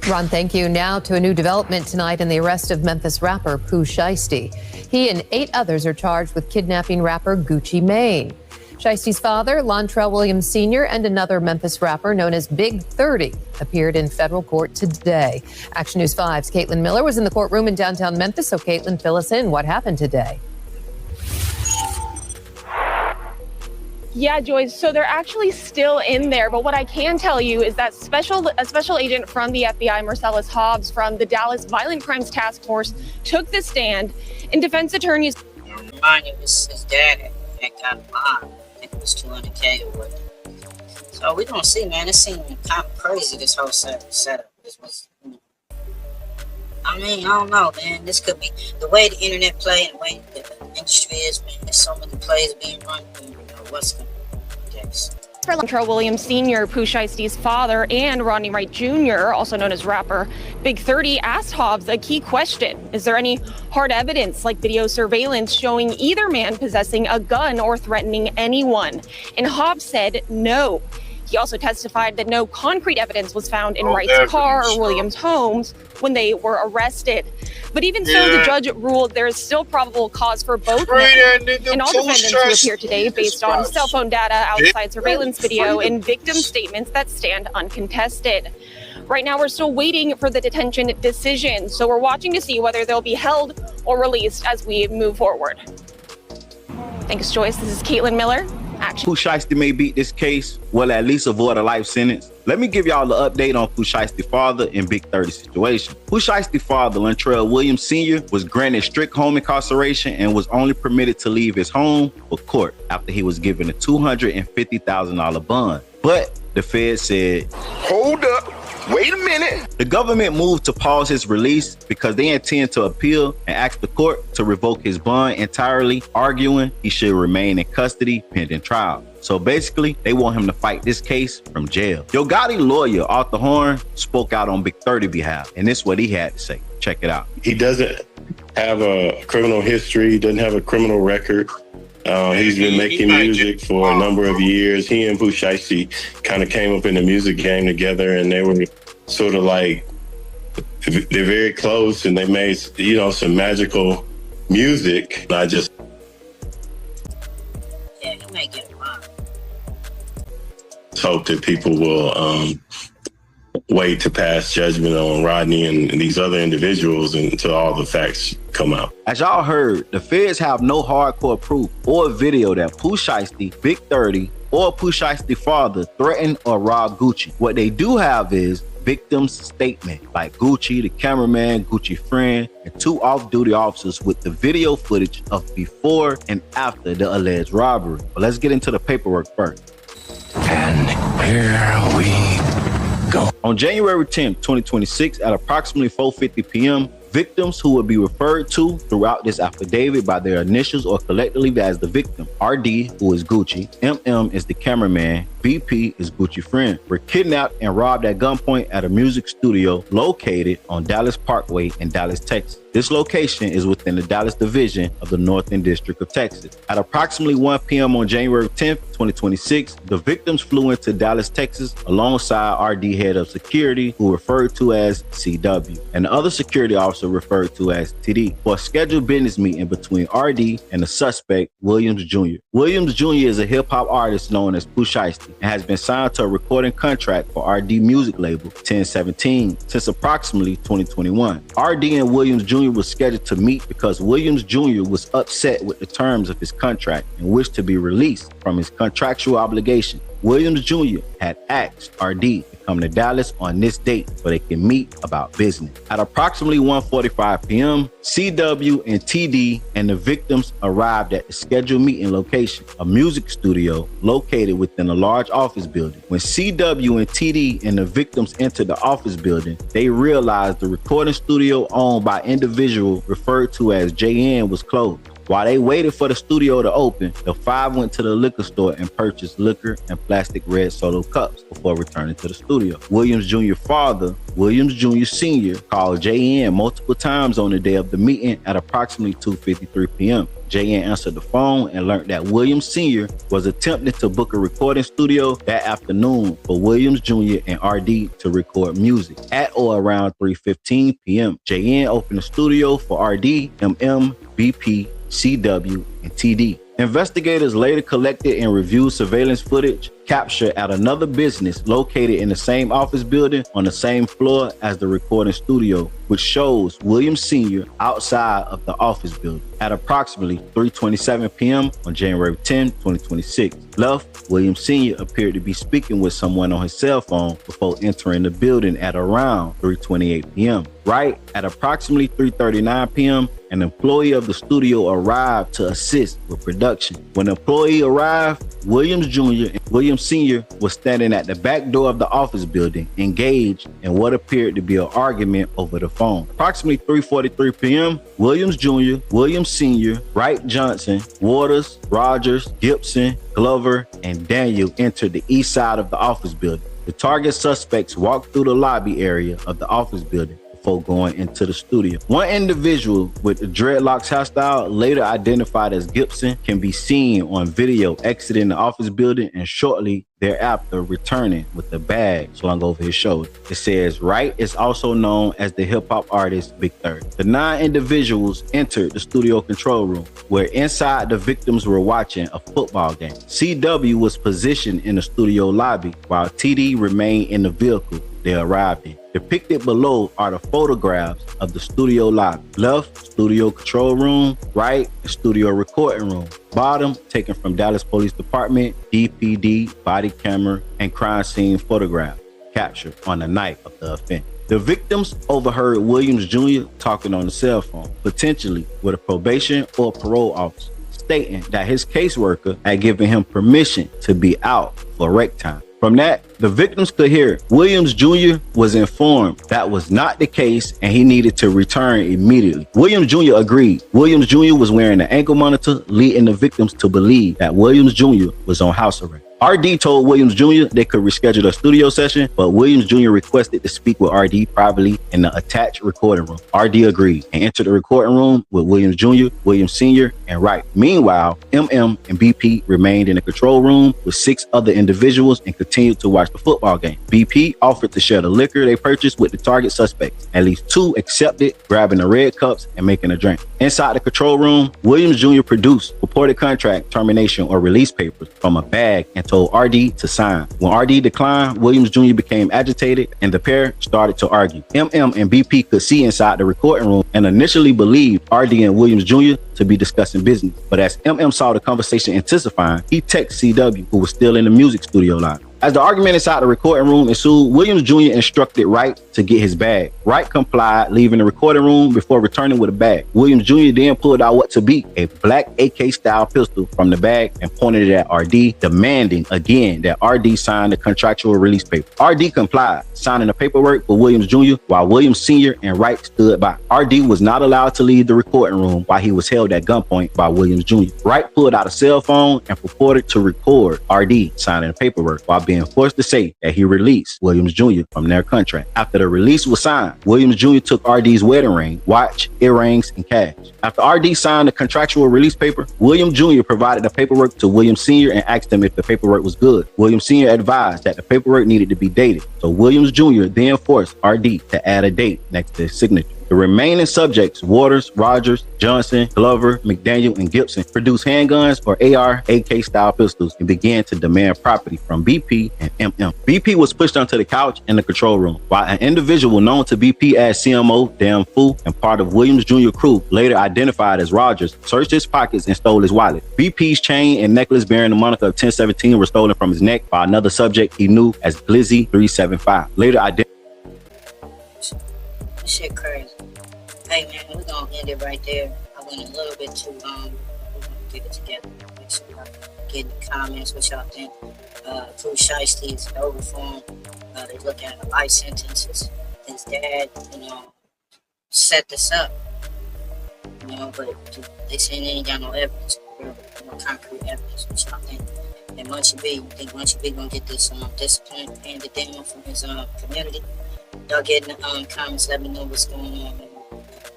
Ron, thank you. Now to a new development tonight in the arrest of Memphis rapper Pooh Shiesty. He and 8 others are charged with kidnapping rapper Gucci Mane. Shiesty's father, Lontrell Williams Sr., and another Memphis rapper known as Big 30 appeared in federal court today. Action News 5's Caitlin Miller was in the courtroom in downtown Memphis. So Caitlin, fill us in. What happened today? Yeah, Joyce, so they're actually still in there. But what I can tell you is that a special agent from the FBI, Marcellus Hobbs, from the Dallas Violent Crimes Task Force, took the stand. And defense attorneys... Remind you, his dad had got a bond. I think it was $200K or what. So we don't see, man. It seemed kind of crazy, this whole setup. This was... I mean, I don't know, man. This could be the way the internet play and the way the industry is, man. There's so many plays being run. What's going on? For Lontrell Williams Sr., Pooh Shiesty's father, and Rodney Wright Jr., also known as rapper Big 30, asked Hobbs a key question. Is there any hard evidence, like video surveillance, showing either man possessing a gun or threatening anyone? And Hobbs said no. He also testified that no concrete evidence was found in Wright's car or Williams' homes when they were arrested. But even so, the judge ruled there is still probable cause for both men and all defendants who appear today based on cell phone data, outside surveillance video, and victim statements that stand uncontested. Right now, we're still waiting for the detention decision, so we're watching to see whether they'll be held or released as we move forward. Thanks, Joyce. This is Caitlin Miller. Action. Pooh Shiesty may beat this case, well, at least avoid a life sentence. Let me give y'all the update on Pooh Shiesty's father and Big 30 situation. Pooh Shiesty's father, Lontrell Williams Sr., was granted strict home incarceration and was only permitted to leave his home for court after he was given a $250,000 bond. But the Fed said, "Hold up. Wait a minute." The government moved to pause his release because they intend to appeal and ask the court to revoke his bond entirely, arguing he should remain in custody pending trial. So basically, they want him to fight this case from jail. Yo Gotti lawyer, Arthur Horn, spoke out on Big 30 behalf, and this is what he had to say. Check it out. He doesn't have a criminal history. He doesn't have a criminal record. He's been making music for a number of years. He and Pooh Shiesty kind of came up in the music game together, and they were sort of like, they're very close, and they made, you know, some magical music. I just... Yeah, he may get a bond. hope that people will wait to pass judgment on Rodney and these other individuals until all the facts come out. As y'all heard, the feds have no hardcore proof or video that Pooh Shiesty, Big 30, or Pooh Shiesty's father threatened or robbed Gucci. What they do have is victim's statement, like Gucci, the cameraman, Gucci friend, and 2 off-duty officers with the video footage of before and after the alleged robbery. But let's get into the paperwork first. And here we go. On January 10, 2026, at approximately 4:50 p.m., victims who will be referred to throughout this affidavit by their initials or collectively as the victim. RD, who is Gucci, MM is the cameraman, BP is Gucci friend, were kidnapped and robbed at gunpoint at a music studio located on Dallas Parkway in Dallas, Texas. This location is within the Dallas division of the Northern District of Texas. At approximately 1 p.m. on January 10th, 2026, the victims flew into Dallas, Texas alongside RD head of security, who referred to as CW, and the other security officer referred to as TD, for a scheduled business meeting between RD and the suspect, Williams Jr. Williams Jr. is a hip-hop artist known as Pooh Shiesty and has been signed to a recording contract for RD music label 1017 since approximately 2021. RD and Williams Jr. was scheduled to meet because Williams Jr. was upset with the terms of his contract and wished to be released from his contractual obligation. Williams Jr. had asked RD if come to Dallas on this date so they can meet about business. At approximately 1:45 p.m., CW and TD and the victims arrived at the scheduled meeting location, a music studio located within a large office building. When CW and TD and the victims entered the office building, they realized the recording studio owned by individual referred to as JN was closed. While they waited for the studio to open, the five went to the liquor store and purchased liquor and plastic red Solo cups before returning to the studio. Williams Jr.'s father, Williams Jr. Sr., called JN multiple times on the day of the meeting at approximately 2:53 p.m. JN answered the phone and learned that Williams Sr. was attempting to book a recording studio that afternoon for Williams Jr. and RD to record music. At or around 3:15 p.m., JN opened the studio for RD, MM, BP, CW, and TD. Investigators later collected and reviewed surveillance footage captured at another business located in the same office building on the same floor as the recording studio, which shows Williams Sr. outside of the office building. At approximately 3:27 p.m. on January 10, 2026, Left, Williams Sr. appeared to be speaking with someone on his cell phone before entering the building at around 3:28 p.m. Right at approximately 3:39 p.m., an employee of the studio arrived to assist with production. When the employee arrived, Williams Jr. and Williams Sr. was standing at the back door of the office building, engaged in what appeared to be an argument over the phone. Approximately 3:43 p.m., Williams Jr., Williams Sr., Wright Johnson, Waters, Rogers, Gibson, Glover, and Daniel entered the east side of the office building. The target suspects walked through the lobby area of the office building before going into the studio. One individual with the dreadlocks hairstyle, later identified as Gibson, can be seen on video exiting the office building and shortly thereafter returning with a bag slung over his shoulder. It says Wright is also known as the hip-hop artist Big 30. The 9 individuals entered the studio control room, where inside the victims were watching a football game. CW was positioned in the studio lobby while TD remained in the vehicle they arrived in. Depicted below are the photographs of the studio lobby. Left, studio control room. Right, studio recording room. Bottom, taken from Dallas Police Department, DPD, body camera, and crime scene photograph captured on the night of the offense. The victims overheard Williams Jr. talking on the cell phone, potentially with a probation or parole officer, stating that his caseworker had given him permission to be out for rec time. From that, the victims could hear Williams Jr. was informed that was not the case and he needed to return immediately. Williams Jr. agreed. Williams Jr. was wearing an ankle monitor, leading the victims to believe that Williams Jr. was on house arrest. RD told Williams Jr. they could reschedule a studio session, but Williams Jr. requested to speak with RD privately in the attached recording room. RD agreed and entered the recording room with Williams Jr., Williams Sr., and Wright. Meanwhile, MM and BP remained in the control room with 6 other individuals and continued to watch the football game. BP offered to share the liquor they purchased with the target suspects. At least 2 accepted, grabbing the red cups and making a drink. Inside the control room, Williams Jr. produced purported contract termination or release papers from a bag and told RD to sign. When RD declined, Williams Jr. became agitated and the pair started to argue. MM and BP could see inside the recording room and initially believed RD and Williams Jr. to be discussing business. But as MM saw the conversation intensifying, he texted CW, who was still in the music studio line. As the argument inside the recording room ensued, Williams Jr. instructed Wright to get his bag. Wright complied, leaving the recording room before returning with a bag. Williams Jr. then pulled out what to be a black AK-style pistol from the bag and pointed it at RD, demanding again that RD sign the contractual release paper. RD complied, signing the paperwork for Williams Jr., while Williams Sr. and Wright stood by. RD was not allowed to leave the recording room while he was held at gunpoint by Williams Jr. Wright pulled out a cell phone and purported to record RD signing the paperwork while being forced to say that he released Williams Jr. from their contract. After the release was signed, Williams Jr. took RD's wedding ring, watch, earrings, and cash. After RD signed the contractual release paper, Williams Jr. provided the paperwork to Williams Sr. and asked him if the paperwork was good. Williams Sr. advised that the paperwork needed to be dated, so Williams Jr. then forced RD to add a date next to his signature. The The remaining subjects, Waters, Rogers, Johnson, Glover, McDaniel, and Gibson, produced handguns or AR, AK style pistols and began to demand property from BP and MM. BP was pushed onto the couch in the control room, while an individual known to BP as CMO, Dan Fu, and part of Williams Jr. crew, later identified as Rogers, searched his pockets and stole his wallet. BP's chain and necklace bearing the moniker of 1017 were stolen from his neck by another subject he knew as Glizzy 375. Later identified. Shit crazy. Hey man, we're gonna end it right there. I went a little bit too long. We're gonna get it together. Make sure y'all get in the comments what y'all think. Pooh Shiesty is over for him. They look at a life sentence. His dad, set this up. But they say they ain't got no evidence, no concrete evidence. What y'all think? And Munchie B, you think Munchie B gonna get this discipline handed down from his community? Y'all get in the comments, let me know what's going on.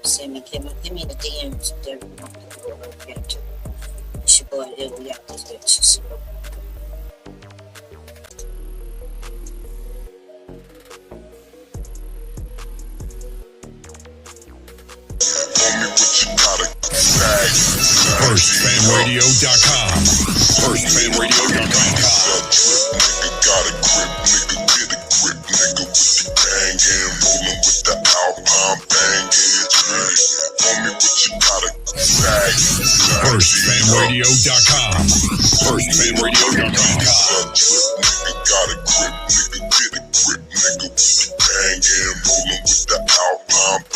Send me, hit me in the DMs. It's your boy Ill, we out this bitch. FirstFamRadio.com. FirstFamRadio.com. Got a grip, nigga, get a grip, nigga, with the gang and rolling with the Alpine bang in your tree. Homie, what you got a bag? FirstFamRadio.com. FirstFamRadio.com. Nigga, got a grip, nigga, get a grip, nigga, with the gang and rolling with the Alpine